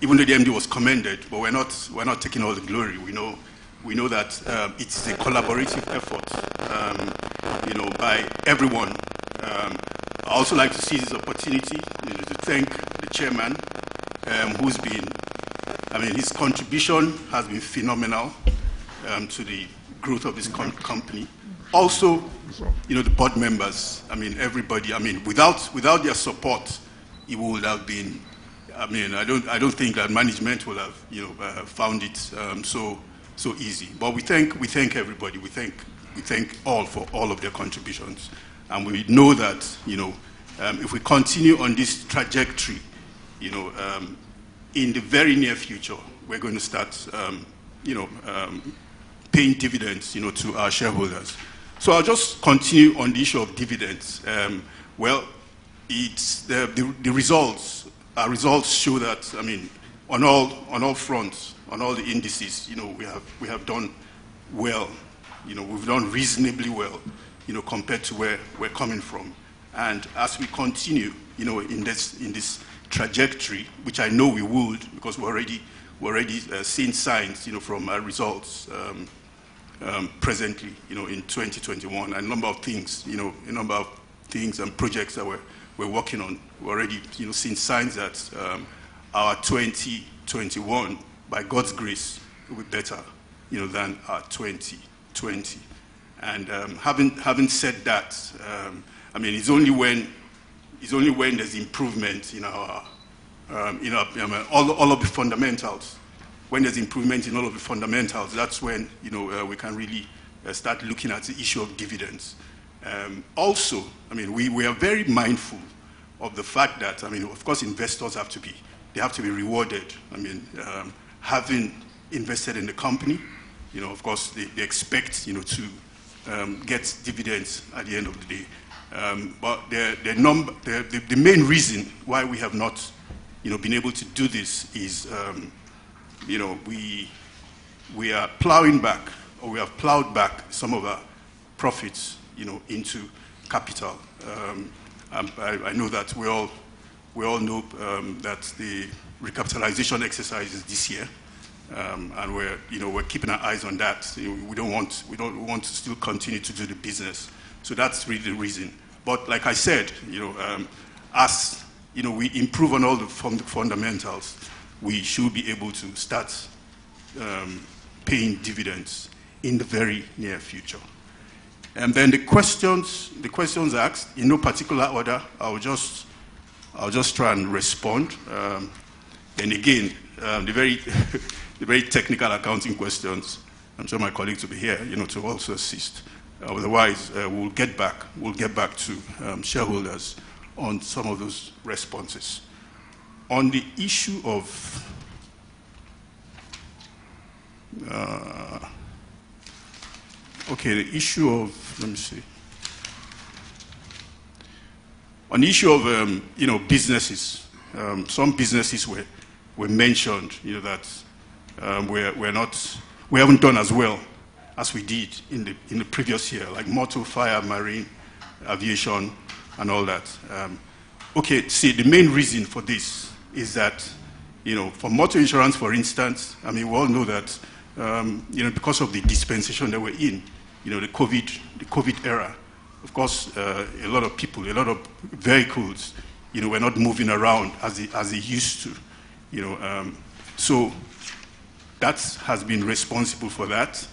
even though the MD was commended, but we're not taking all the glory. We know that it's a collaborative effort, by everyone. I also like to seize this opportunity to thank the chairman, who's been, his contribution has been phenomenal to the growth of this company. Also, the board members, everybody, without their support, it would have been, I don't think that management would have, found it so easy. But we thank everybody. We thank all for all of their contributions. And we know that, if we continue on this trajectory, in the very near future, we're going to start, paying dividends, to our shareholders. So I'll just continue on the issue of dividends. Well, it's the results. Our results show that, on all fronts, on all the indices, we have done well. We've done reasonably well, compared to where we're coming from. And as we continue, in this trajectory, which I know we would, because we're already seeing signs, from our results presently, in 2021, and a number of things, and projects that we're working on. We're already, seeing signs that our 2021, by God's grace, will be better, than our 2020. And having said that, it's only when there's improvement in our, all of the fundamentals. When there's improvement in all of the fundamentals, that's when we can really start looking at the issue of dividends. Also, we are very mindful of the fact that, of course, investors have to be rewarded. Having invested in the company, of course, they expect, to get dividends at the end of the day. But the main reason why we have not, been able to do this is, we are plowing back, or we have plowed back some of our profits, into capital. I know that we all know that the recapitalization exercise is this year, and we're keeping our eyes on that. We don't want to still continue to do the business. So that's really the reason. But like I said, as we improve on all the fundamentals, we should be able to start paying dividends in the very near future. And then the questions asked, in no particular order, I'll just try and respond. And again, the very technical accounting questions, I'm sure my colleagues will be here, to also assist. Otherwise, we'll get back to shareholders on some of those responses. On the issue of the issue of, let me see. On the issue of, businesses, some businesses were mentioned, that we haven't done as well as we did in the previous year, like motor, fire, marine, aviation, and all that. The main reason for this is that, for motor insurance, for instance, we all know that, because of the dispensation that we're in, the COVID era, of course, a lot of people, a lot of vehicles, were not moving around as they used to, so that has been responsible for that,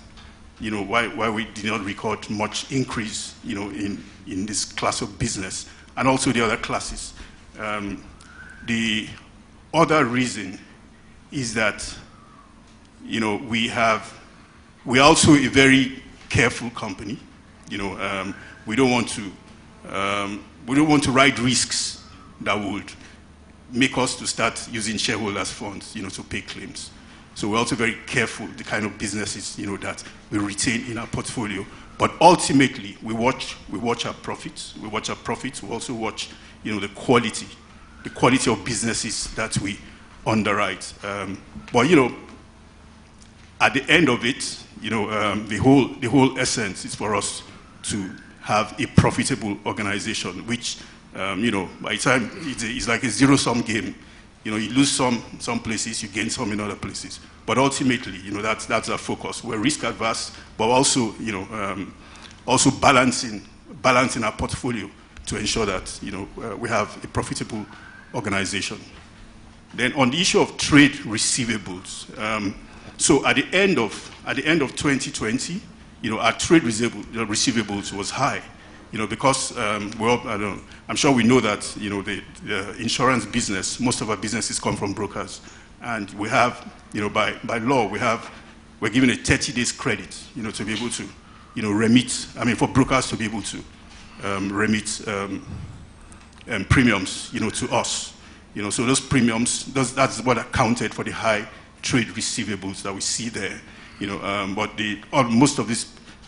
why we did not record much increase, in this class of business, and also the other classes. The other reason is that, we are also a very careful company. We don't want to ride risks that would make us to start using shareholders' funds, to pay claims. So we're also very careful the kind of businesses, that we retain in our portfolio. But ultimately, we watch our profits. We watch our profits. We also watch, the quality of businesses that we underwrite. But at the end of it, the whole essence is for us to have a profitable organization, which, by the time it's like a zero-sum game, You lose some places, you gain some in other places. But ultimately, that's our focus. We're risk adverse, but also, also balancing our portfolio to ensure that, we have a profitable organization. Then on the issue of trade receivables, so at the end of 2020, our trade receivables was high, because I'm sure we know that the insurance business, most of our businesses come from brokers, and we have by law we're given a 30 days credit to be able to remit. For brokers to be able to remit premiums to us. So those premiums, that's what accounted for the high trade receivables that we see there. But most of these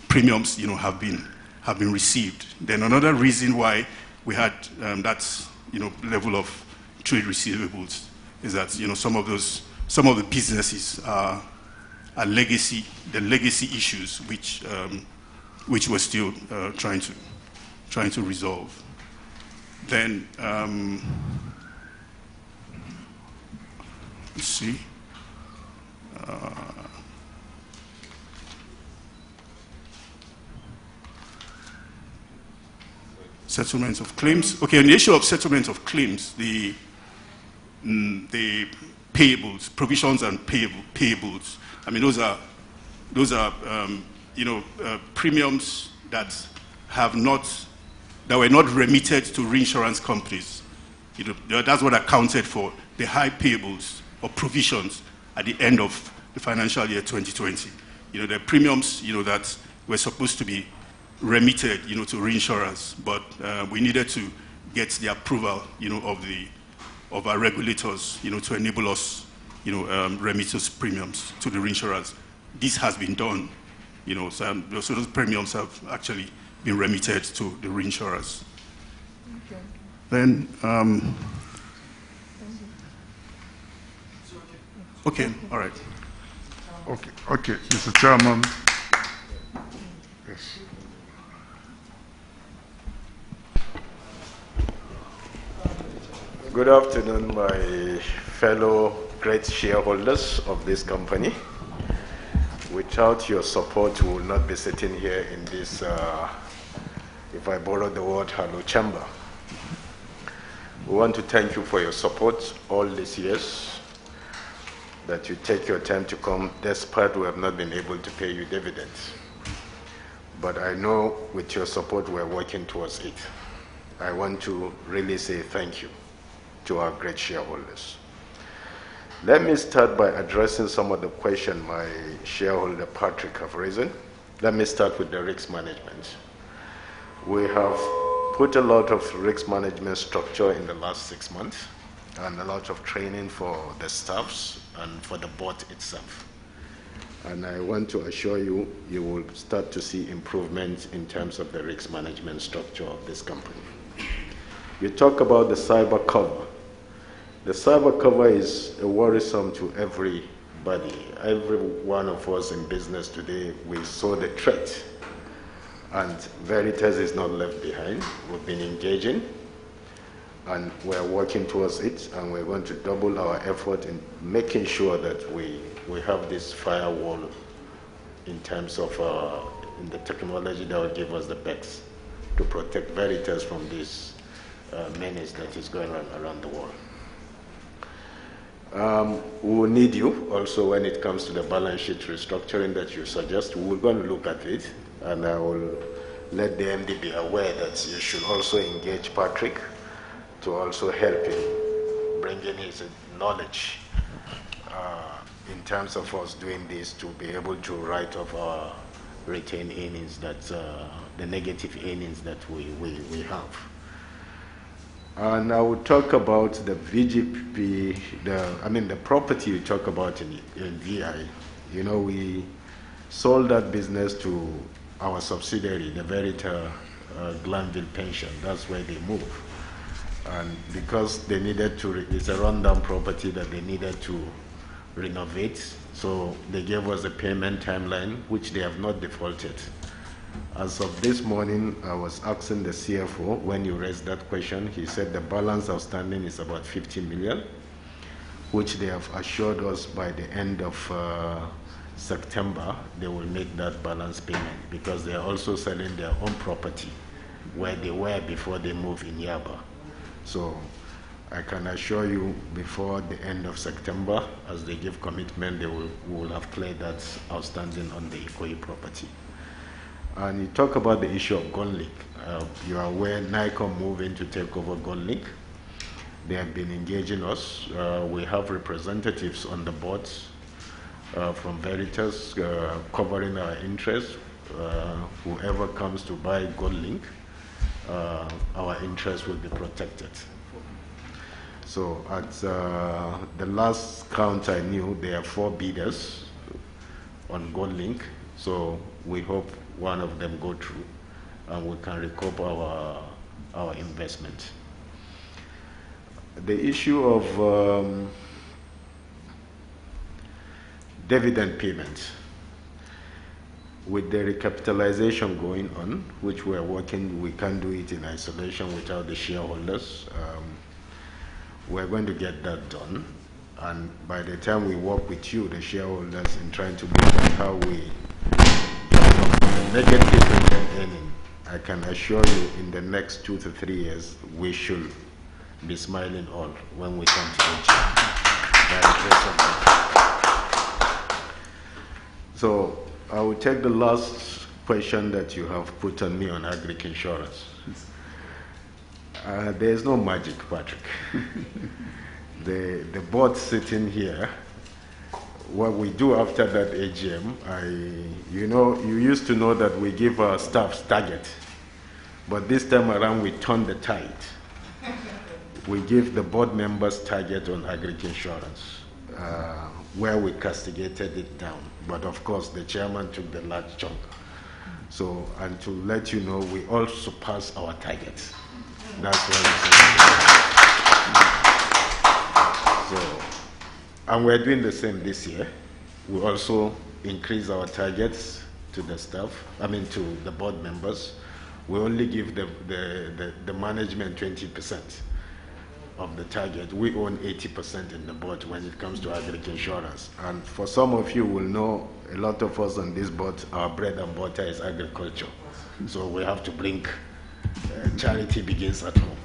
premiums, have been received. Then another reason why we had that level of trade receivables is that some of the businesses are legacy issues which we're still trying to resolve. Then let's see. Settlements of claims. Okay, on the issue of settlement of claims, the payables, provisions and payables. Those are premiums that were not remitted to reinsurance companies. That's what accounted for the high payables or provisions at the end of the financial year 2020. The premiums, that were supposed to be remitted, to reinsurers, but we needed to get the approval, of our regulators, to enable us, remit those premiums to the reinsurers. This has been done, so those premiums have actually been remitted to the reinsurers. Okay. Then, okay, all right. Okay, Mr. Chairman. Yes. Good afternoon, my fellow great shareholders of this company. Without your support, we will not be sitting here in this, if I borrow the word, hello chamber. We want to thank you for your support all these years, that you take your time to come, despite we have not been able to pay you dividends. But I know with your support, we're working towards it. I want to really say thank you to our great shareholders. Let me start by addressing some of the questions my shareholder Patrick have raised. Let me start with the risk management. We have put a lot of risk management structure in the last 6 months and a lot of training for the staffs and for the board itself. And I want to assure you, you will start to see improvements in terms of the risk management structure of this company. You talk about the cyber cover. The cyber cover is worrisome to everybody. Every one of us in business today, we saw the threat. And Veritas is not left behind. We've been engaging, and we're working towards it, and we're going to double our effort in making sure that we have this firewall in terms of in the technology that will give us the best to protect Veritas from this menace that is going on around the world. We will need you also when it comes to the balance sheet restructuring that you suggest. We're going to look at it, and I will let the MD be aware that you should also engage Patrick to also help in bringing his knowledge in terms of us doing this, to be able to write off our retained earnings, that the negative earnings that we have. And I will talk about the VGP, the property you talk about in VI. We sold that business to our subsidiary, the Veritas Glanville Pension. That's where they move. And because they needed to, it's a rundown property that they needed to renovate, so they gave us a payment timeline, which they have not defaulted. As of this morning, I was asking the CFO, when you raised that question, he said the balance outstanding is about 50 million. which they have assured us by the end of September, they will make that balance payment because they are also selling their own property where they were before they moved in Yaba. So I can assure you before the end of September, as they give commitment, we will have cleared that outstanding on the Ikoyi property. And you talk about the issue of Gonlink. You are aware NICOM moving to take over Gonlink. They have been engaging us. We have representatives on the boards from Veritas covering our interests. Whoever comes to buy Gonlink, our interests will be protected. So at the last count I knew, there are 4 bidders on Gonlink. So we hope one of them go through and we can recoup our investment. The issue of dividend payment, with the recapitalization going on, which we are working, we can't do it in isolation without the shareholders. We're going to get that done. And by the time we work with you, the shareholders, in trying to look at how we negative dividend earning, I can assure you in the next 2 to 3 years, we should be smiling all when we come to AGM. So I will take the last question that you have put on me on agric insurance. There is no magic, Patrick. The board sitting here, what we do after that AGM, you used to know that we give our staff target, but this time around we turn the tide. We give the board members target on agric insurance, where we castigated it down. But of course, the chairman took the large chunk. So, and to let you know, we all surpass our targets. That's what so, and we're doing the same this year. We also increase our targets to the staff, to the board members. We only give the management 20% of the target. We own 80% in the board when it comes to agric insurance. And for some of you will know, a lot of us on this board, our bread and butter is agriculture. So we have to bring charity begins at home.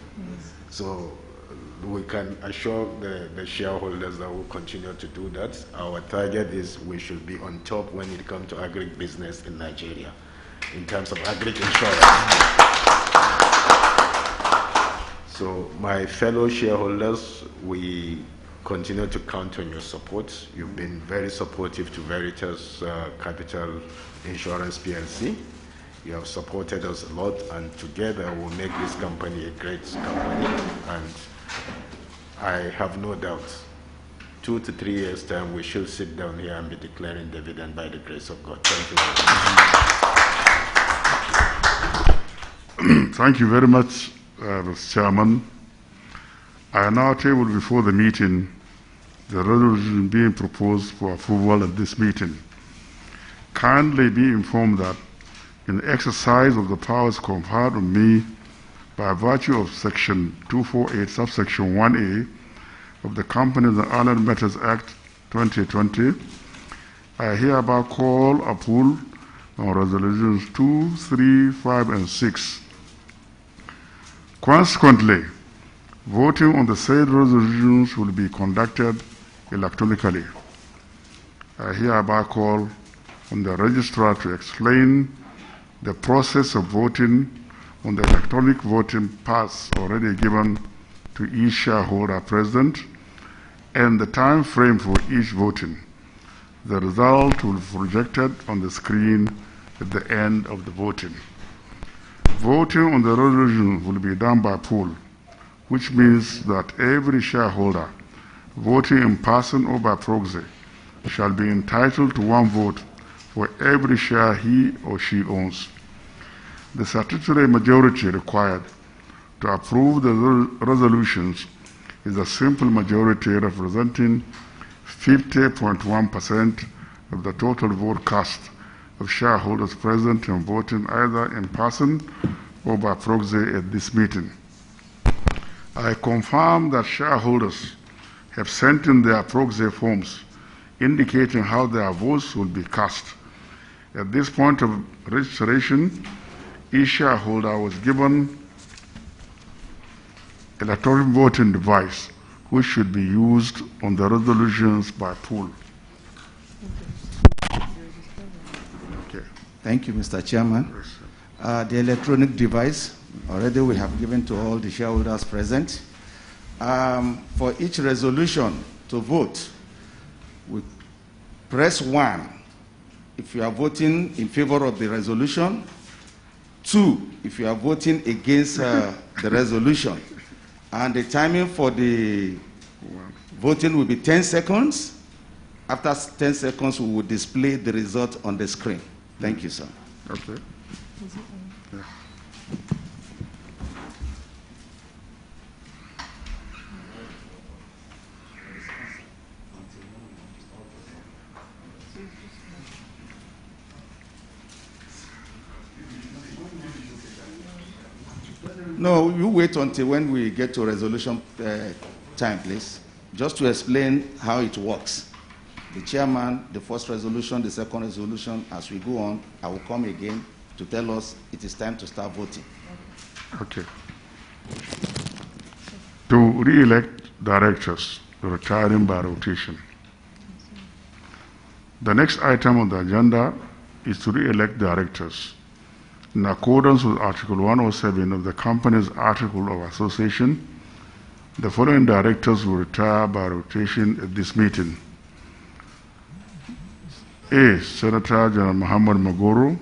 So we can assure the shareholders that we'll continue to do that. Our target is we should be on top when it comes to agric business in Nigeria, in terms of agric insurance. So my fellow shareholders, we continue to count on your support. You've been very supportive to Veritas Kapital Assurance Plc. You have supported us a lot, and together we'll make this company a great company. And I have no doubt, 2 to 3 years' time, we should sit down here and be declaring dividend by the grace of God. Thank you very much. Thank you very much, Mr. Chairman. I now table before the meeting the resolution being proposed for approval at this meeting. Kindly be informed that in the exercise of the powers conferred on me by virtue of Section 248, subsection 1A of the Companies and Allied Matters Act 2020, I hereby call a poll on resolutions 2, 3, 5, and 6. Consequently, voting on the said resolutions will be conducted electronically. I hereby call on the registrar to explain the process of voting on the electronic voting pass already given to each shareholder present and the time frame for each voting. The result will be projected on the screen at the end of the voting. Voting on the resolution will be done by poll, which means that every shareholder voting in person or by proxy shall be entitled to 1 vote for every share he or she owns. The statutory majority required to approve the resolutions is a simple majority representing 50.1% of the total vote cast of shareholders present and voting either in person or by proxy at this meeting. I confirm that shareholders have sent in their proxy forms indicating how their votes will be cast. At this point of registration, each shareholder was given electronic voting device, which should be used on the resolutions by poll. Okay. Thank you, Mr. Chairman. The electronic device, already we have given to all the shareholders present. For each resolution to vote, we press 1 if you are voting in favor of the resolution, 2 if you are voting against the resolution. And the timing for the voting will be 10 seconds. After 10 seconds, we will display the result on the screen. Thank you, sir. Okay. Yeah. No, you wait until when we get to resolution time, please. Just to explain how it works. The chairman, the first resolution, the second resolution, as we go on, I will come again to tell us it is time to start voting. Okay. To re-elect directors retiring by rotation. The next item on the agenda is to re-elect directors. In accordance with Article 107 of the Company's Article of Association, the following directors will retire by rotation at this meeting. A. Senator General Muhammad Magoro.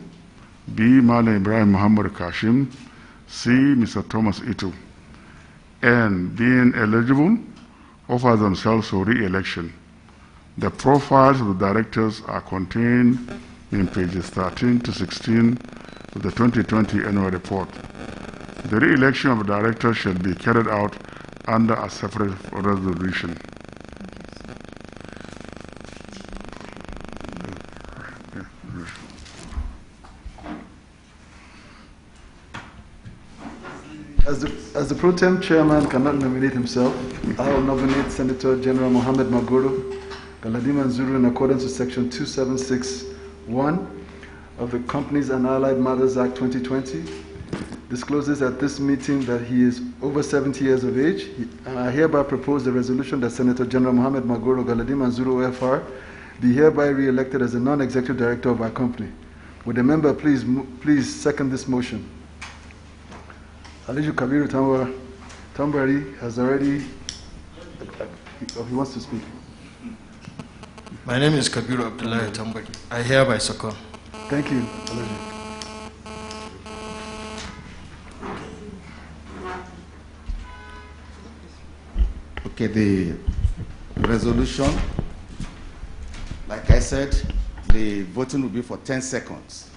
B. Malam Ibrahim Muhammad Kashim. C. Mr. Thomas Ito. And being eligible, offer themselves for re-election. The profiles of the directors are contained in pages 13 to 16 of the 2020 annual report. The re-election of directors shall be carried out under a separate resolution. As the pro tem chairman cannot nominate himself, I will nominate Senator General Mohammed Magoro Galadima Nzuru in accordance with Section 2761 of the Companies and Allied Matters Act 2020. Discloses at this meeting that he is over 70 years of age, and I hereby propose the resolution that Senator General Mohammed Magoro Galadima Nzuru OFR be hereby re-elected as a non-executive director of our company. Would the member please second this motion? Aliju Kabiru Tambari has already, he wants to speak. My name is Kabiru Abdullah Tambari. I hereby second. Thank you, Aliju. Okay, the resolution, like I said, the voting will be for 10 seconds.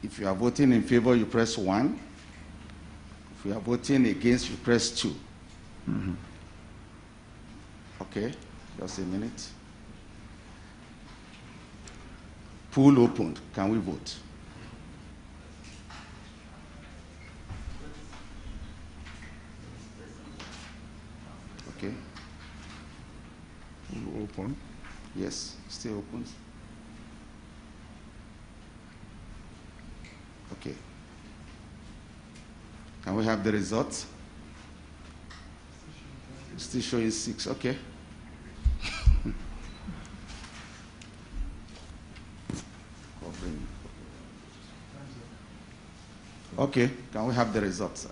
If you are voting in favor, you press 1. If you are voting against, you press 2. Okay, just a minute. Poll opened. Can we vote? Okay. Poll open. Yes, still open. Okay. Can we have the results? Still showing 6. Okay. Okay. Can we have the results, sir?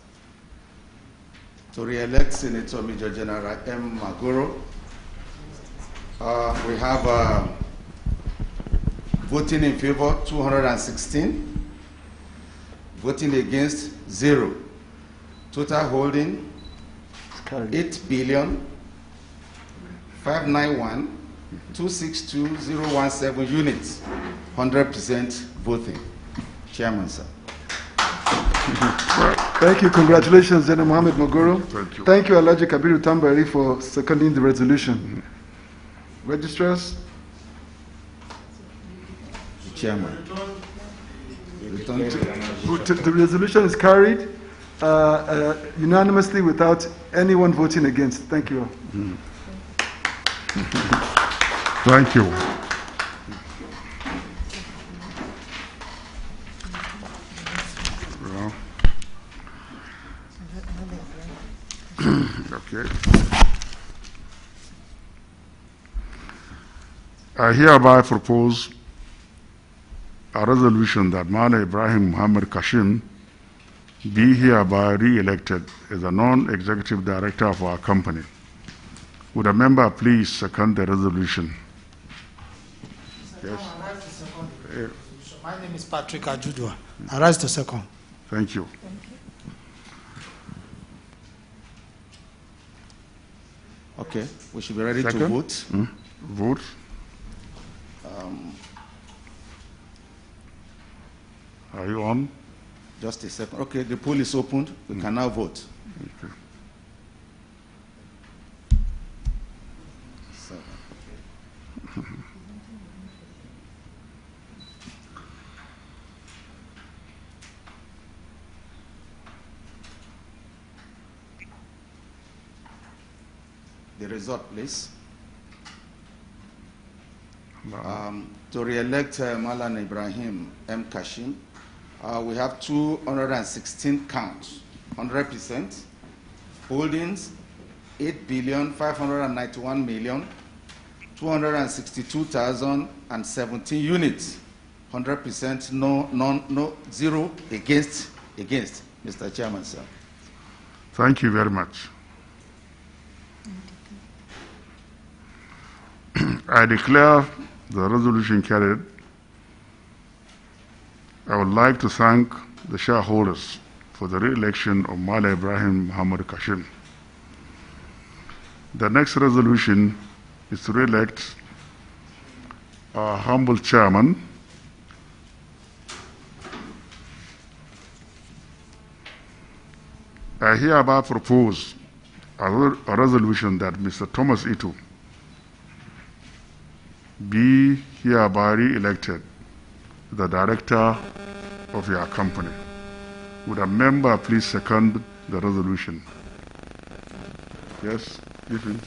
To re-elect Senator Major General M. Magoro, we have voting in favor 216. Voting against 0. Total holding 8,591,262,017 units. 100% voting. Chairman, sir. Thank you. Congratulations, General Mohammed Magoro. Thank you. Thank you, Alhaji Kabiru Tambari, for seconding the resolution. Registrars? Chairman. The resolution is carried. unanimously without anyone voting against. Thank you. Thank you. Well, okay. I hereby propose a resolution that Mala Ibrahim Muhammad Kashim be hereby re-elected as a non-executive director of our company. Would a member please second the resolution? Yes. My name is Patrick Ajudua. I rise to second. Thank you. Okay, we should be ready Second? to vote. Vote. Are you on? Just a second. Okay, the poll is opened. We can now vote. Okay. The result, please. To re-elect Malan Ibrahim M. Kashim, we have 216 counts, 100%. Holdings, 8,591,262,017 units, 100%, no, zero against. Mr. Chairman, sir. Thank you very much. I declare the resolution carried. I would like to thank the shareholders for the re-election of Mala Ibrahim Muhammad Kashim. The next resolution is to re-elect our humble chairman, I hereby propose a resolution that Mr. Thomas Ito be hereby re-elected the director of your company. Would a member please second the resolution? Yes, Stephen.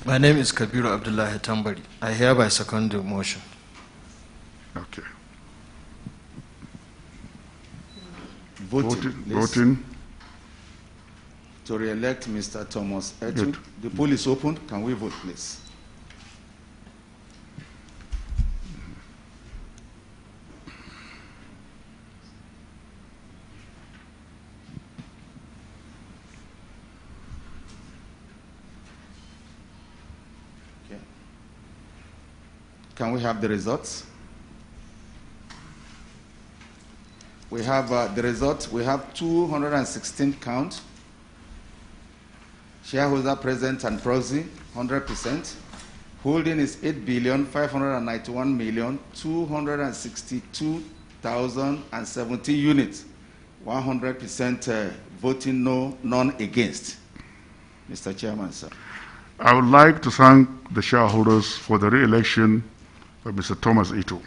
My name is Kabiru Abdullah Tambari. I hereby second the motion. Okay. Voting. To re-elect Mr. Thomas Etu. The poll is open. Can we vote, please? Okay. Can we have the results? We have the results. We have 216 count. Shareholder present and proxy, 100%. Holding is 8,591,262,017 units, 100% voting no, none against. Mr. Chairman, sir. I would like to thank the shareholders for the re-election of Mr. Thomas Ito.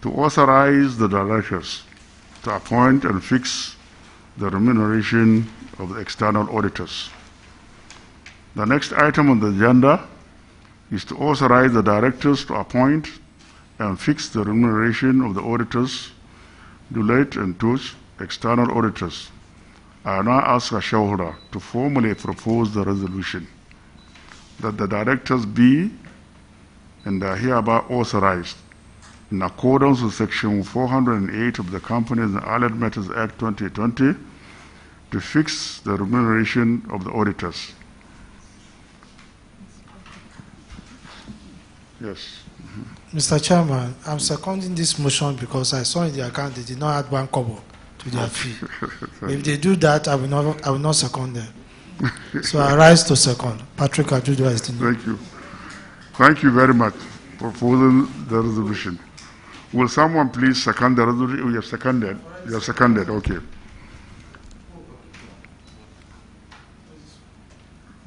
To authorize the directors to appoint and fix the remuneration of the external auditors. The next item on the agenda is to authorize the directors to appoint and fix the remuneration of the auditors, Deloitte and Touche, external auditors. I now ask a shareholder to formally propose the resolution that the directors be and are hereby authorized in accordance with Section 408 of the Companies and Allied Matters Act 2020 to fix the remuneration of the auditors. Yes. Mr. Chairman, I'm seconding this motion because I saw in the account they did not add one kobo to their fee. If they do that, I will not second them. So I rise to second. Patrick Ajudu is the name. Thank you. Thank you very much for proposing the resolution. Will someone please second the resolution? You have seconded. You have seconded. Okay.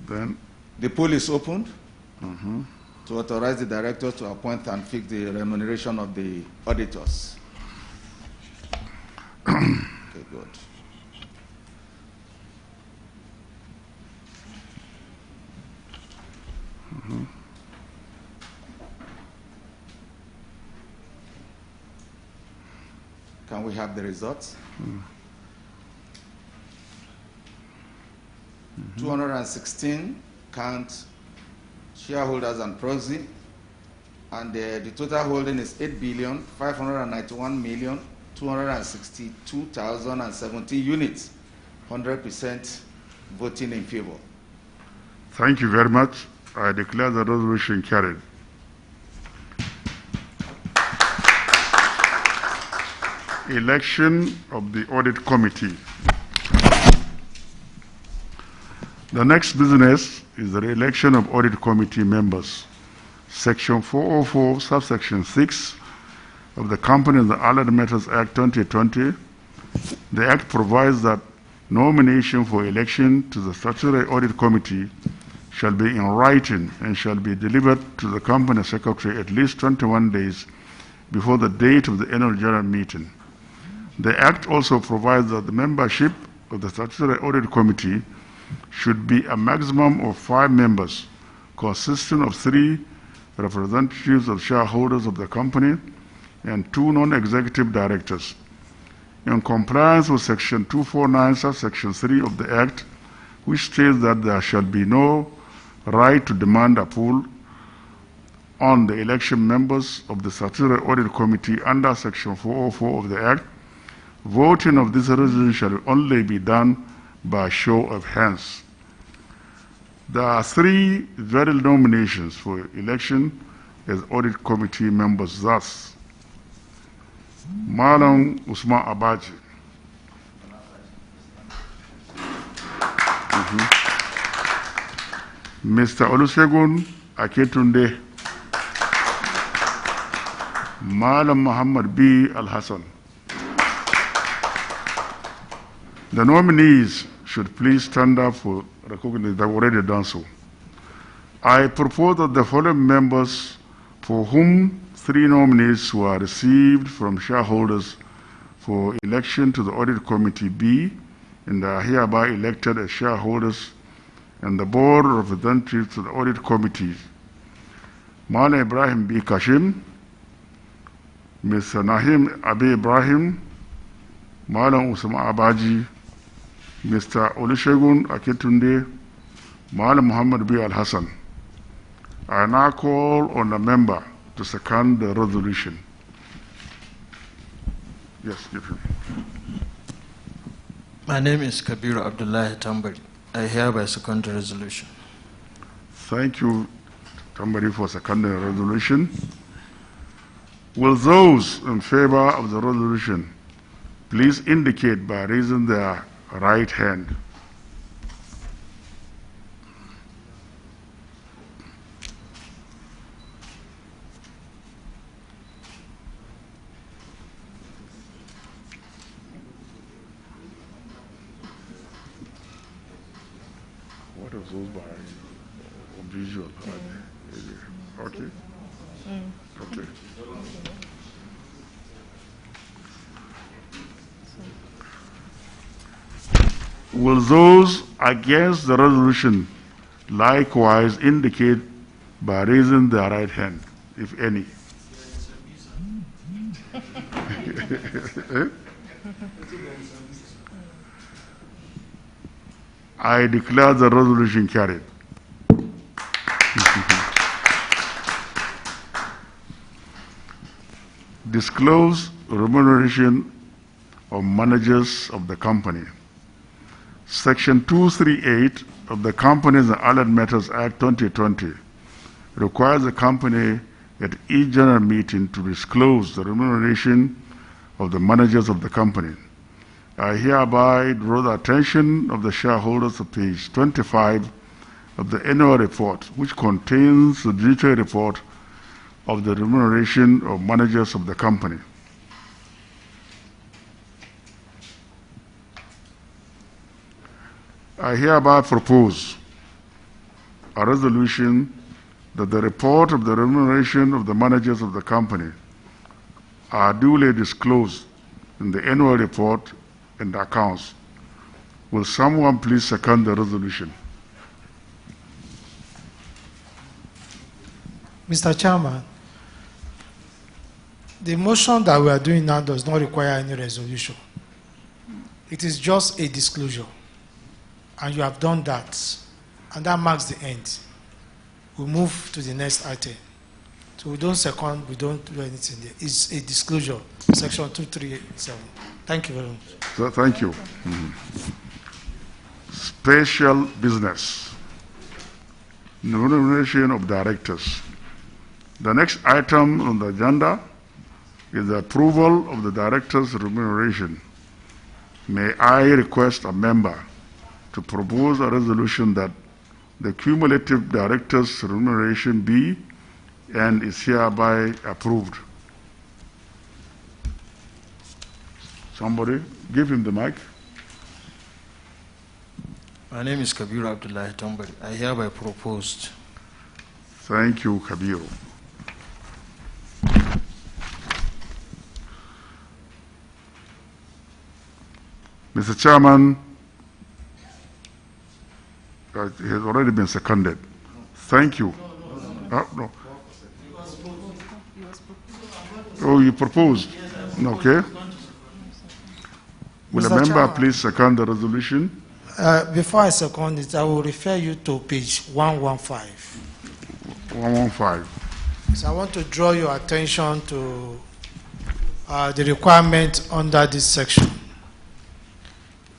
Then The poll is opened to authorize the director to appoint and fix the remuneration of the auditors. Okay, good. Can we have the results? 216 count shareholders and proxy, and the total holding is 8,591,262,070 units, 100% voting in favor. Thank you very much. I declare the resolution carried. Election of the Audit Committee. The next business is the re-election of Audit Committee members. Section 404, subsection 6 of the Companies and Allied Matters Act 2020. The Act provides that nomination for election to the Statutory Audit Committee shall be in writing and shall be delivered to the Company Secretary at least 21 days before the date of the Annual General Meeting. The Act also provides that the membership of the Statutory Audit Committee should be a maximum of 5 members, consisting of 3 representatives of shareholders of the company and 2 non-executive directors. In compliance with Section 249, subsection 3 of the Act, which states that there shall be no right to demand a poll on the election members of the Statutory Audit Committee under Section 404 of the Act, voting of this resolution shall only be done by show of hands. There are 3 valid nominations for election as Audit Committee members, thus: Malam Usman Abaji, Mr. Olusegun Aketunde, Malam Muhammad B. Al-Hassan. The nominees should please stand up for recognition. They've already done so. I propose that the following members for whom 3 nominees were received from shareholders for election to the Audit Committee be and are hereby elected as shareholders and the Board representatives to the Audit Committee: Mala Ibrahim B. Kashim, Mr. Nahim Abi Ibrahim, Malam Usman Abaji, Mr. Olusegun Aketunde, Malam Muhammad B. Al-Hassan. I now call on the member to second the resolution. Yes, give him. My name is Kabir Abdullah Tambari. I hereby second the resolution. Thank you, Tambari, for seconding the resolution. Will those in favor of the resolution please indicate by raising their right hand? What are those by visual? Okay. Okay. Will those against the resolution likewise indicate by raising their right hand, if any? I declare the resolution carried. Disclose remuneration of managers of the company. Section 238 of the Companies and Allied Matters Act 2020 requires the company at each general meeting to disclose the remuneration of the managers of the company. I hereby draw the attention of the shareholders to page 25 of the annual report, which contains the detailed report of the remuneration of managers of the company. I hereby propose a resolution that the report of the remuneration of the managers of the company are duly disclosed in the annual report and the accounts. Will someone please second the resolution? Mr. Chairman, the motion that we are doing now does not require any resolution. It is just a disclosure. And you have done that. And that marks the end. We move to the next item. So we don't second, we don't do anything there. It's a disclosure, section 2387. Thank you very much. So, thank you. Special business. Remuneration of directors. The next item on the agenda is the approval of the directors' remuneration. May I request a member to propose a resolution that the cumulative directors' remuneration be and is hereby approved. Somebody, give him the mic. My name is Kabiru Abdullahi Tambari. I hereby proposed. Thank you, Kabiru. Mr. Chairman, it has already been seconded. Thank you. No. Oh, you proposed? Okay. Will a member please second the resolution? Before I second it, I will refer you to page 115. 115. So I want to draw your attention to the requirement under this section.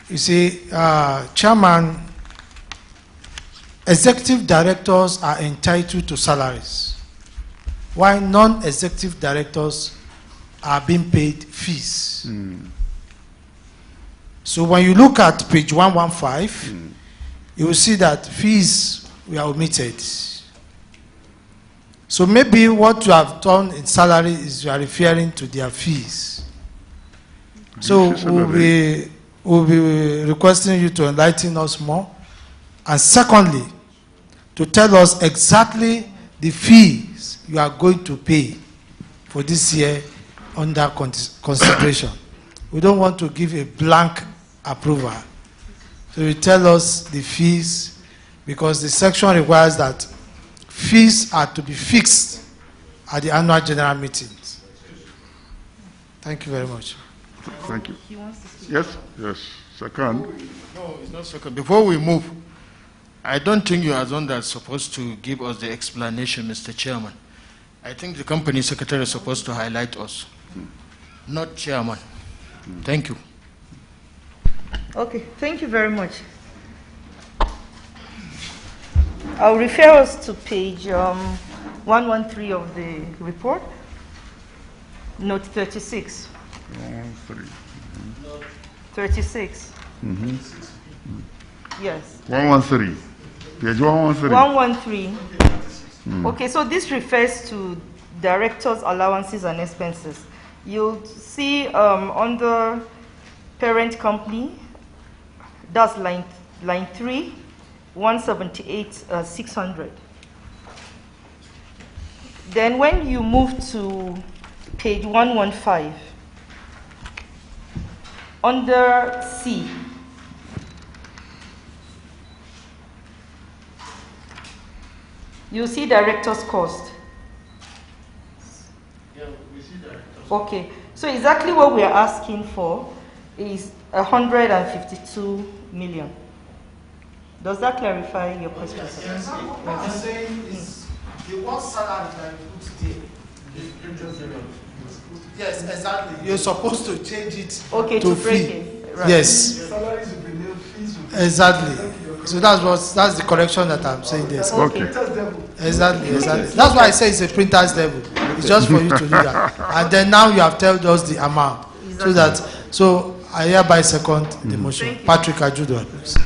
You see, Chairman, executive directors are entitled to salaries, while non-executive directors are being paid fees. So when you look at page 115, you will see that fees were omitted. So maybe what you have done in salary is you are referring to their fees. So we'll be requesting you to enlighten us more. And secondly, to tell us exactly the fees you are going to pay for this year under consideration. We don't want to give a blank approval. So you tell us the fees, because the section requires that fees are to be fixed at the annual general meetings. Thank you very much. Thank you. Yes, second. No, it's not second. Before we move, I don't think you are the one that's supposed to give us the explanation, Mr. Chairman. I think the company secretary is supposed to highlight us, not chairman. Thank you. Okay, thank you very much. I'll refer us to page 113 of the report, note 36. 113. 36. Yes. 113. Page 113. 113. Okay, so this refers to directors' allowances and expenses. You'll see on the parent company, that's line 3, 178,600. Then when you move to page 115, under C, you see director's cost. Yeah, we see director's. Okay, so exactly what we are asking for is 152 million. Does that clarify your question? Yes. What I'm saying is the one salary that you put there. Yes, exactly. You're supposed to change it. Okay, to break it. Right. Yes. Exactly. So that's the correction that I'm saying there. Okay. Exactly. That's why I say it's a printer's devil. It's just for you to do that. And then now you have told us the amount. Exactly. So I hereby second the motion. Patrick Ajudo, please.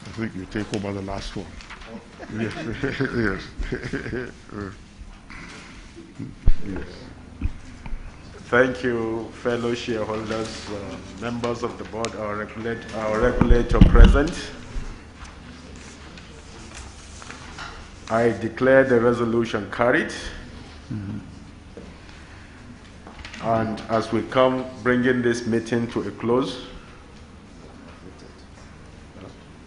I think you take over the last one. Yes. Yes. Yes. Thank you, fellow shareholders, members of the board, our regulator present. I declare the resolution carried. And as we come bringing this meeting to a close.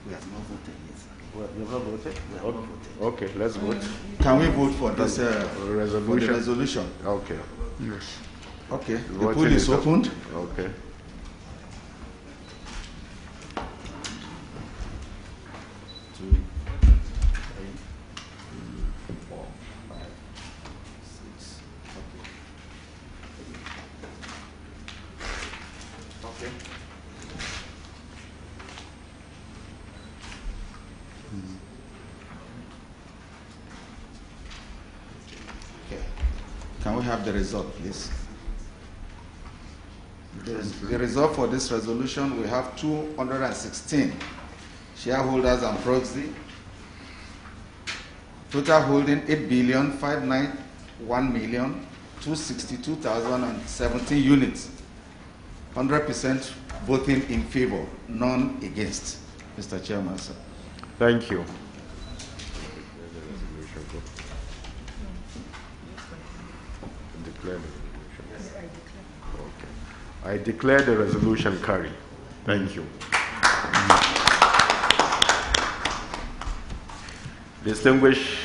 We have not voted yet. We have not voted? Okay, let's vote. Can we vote for this resolution? For the resolution? Okay. Yes. Okay, the poll is opened. Okay. Can we have the result, please? The result for this resolution, we have 216 shareholders and proxy, total holding 8,591,262,017 units, 100% voting in favor, none against. Mr. Chairman, sir. Thank you. I declare the resolution carried. Thank you. Distinguished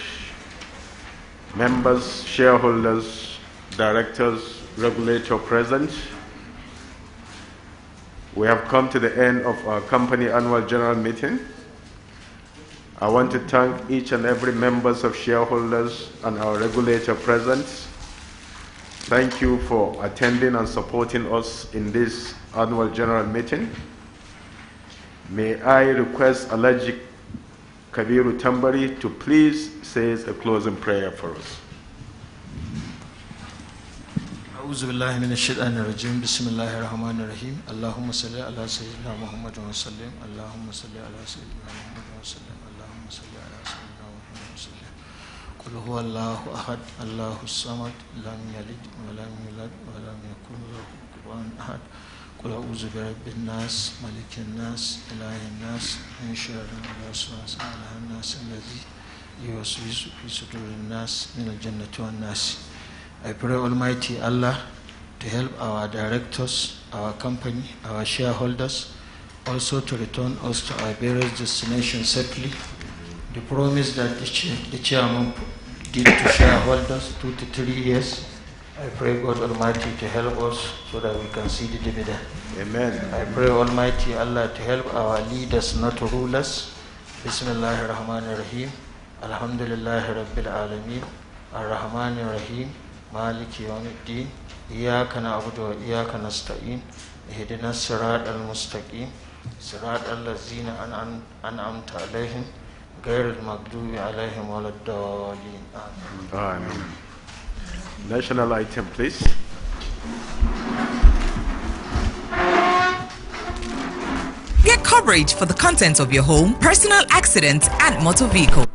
members, shareholders, directors, regulator present, we have come to the end of our company annual general meeting. I want to thank each and every members of shareholders and our regulator present. Thank you for attending and supporting us in this annual general meeting. May I request Alhaji Kabiru Tambari to please say a closing prayer for us. أعوذ بالله من الشيطان الرجيم بسم الله الرحمن الرحيم اللهم صل على سيدنا محمد وسلم اللهم صل على سيدنا محمد وسلم اللهم صل على سيدنا محمد وسلم قل هو الله أحد الله الصمد لم يلد ولم يولد ولم يكن له كفوا أحد قل أعوذ برب الناس ملك الناس إله الناس من شر الوسواس الناس الذي يوسوس في صدور الناس من الجنة والناس. I pray Almighty Allah to help our directors, our company, our shareholders, also to return us to our various destinations safely. The promise that the chairman did to shareholders 2 to 3 years, I pray God Almighty to help us so that we can see the dividend. Amen. I pray Almighty Allah to help our leaders, not rulers. Bismillahir Rahmanir Rahim. Alhamdulillahi Rabbil Alameen. Ar-Rahmanir Rahim. مالك يوم الدين إياك نعبد وإياك نستعين اهدنا الصراط المستقيم صراط الذين أنعمت عليهم غير المغضوب عليهم ولا الضالين آمين. National item, please. Get coverage for the contents of your home, personal accident, and motor vehicle.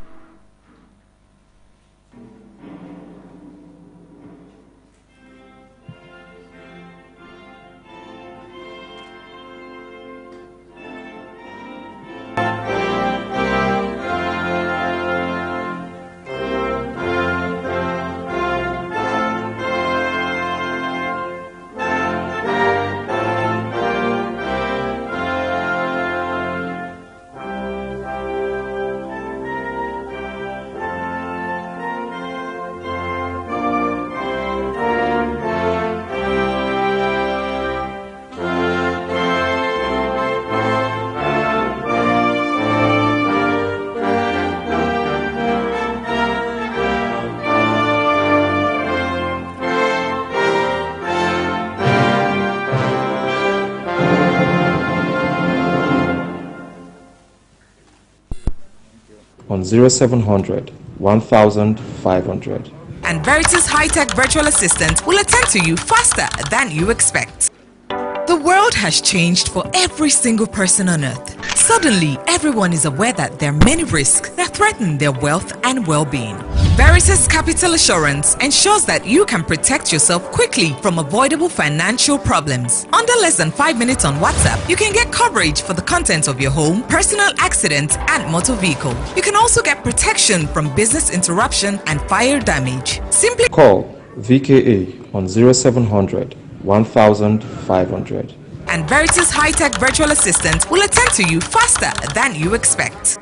On 0700 1500. And Veritas high-tech virtual assistant will attend to you faster than you expect. The world has changed for every single person on earth. Suddenly, everyone is aware that there are many risks that threaten their wealth and well-being. Veritas Kapital Assurance ensures that you can protect yourself quickly from avoidable financial problems. Under less than 5 minutes on WhatsApp, you can get coverage for the contents of your home, personal accident, and motor vehicle. You can also get protection from business interruption and fire damage. Simply call VKA on 0700 1500. And Veritas High-Tech Virtual Assistant will attend to you faster than you expect.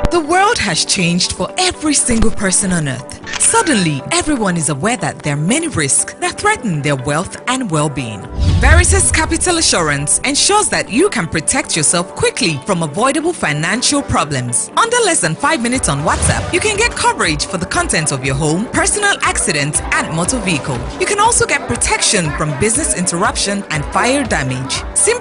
The world has changed for every single person on earth. Suddenly, everyone is aware that there are many risks that threaten their wealth and well-being. Veritas Kapital Assurance ensures that you can protect yourself quickly from avoidable financial problems. Under less than 5 minutes on WhatsApp, you can get coverage for the contents of your home, personal accident, and motor vehicle. You can also get protection from business interruption and fire damage. Simply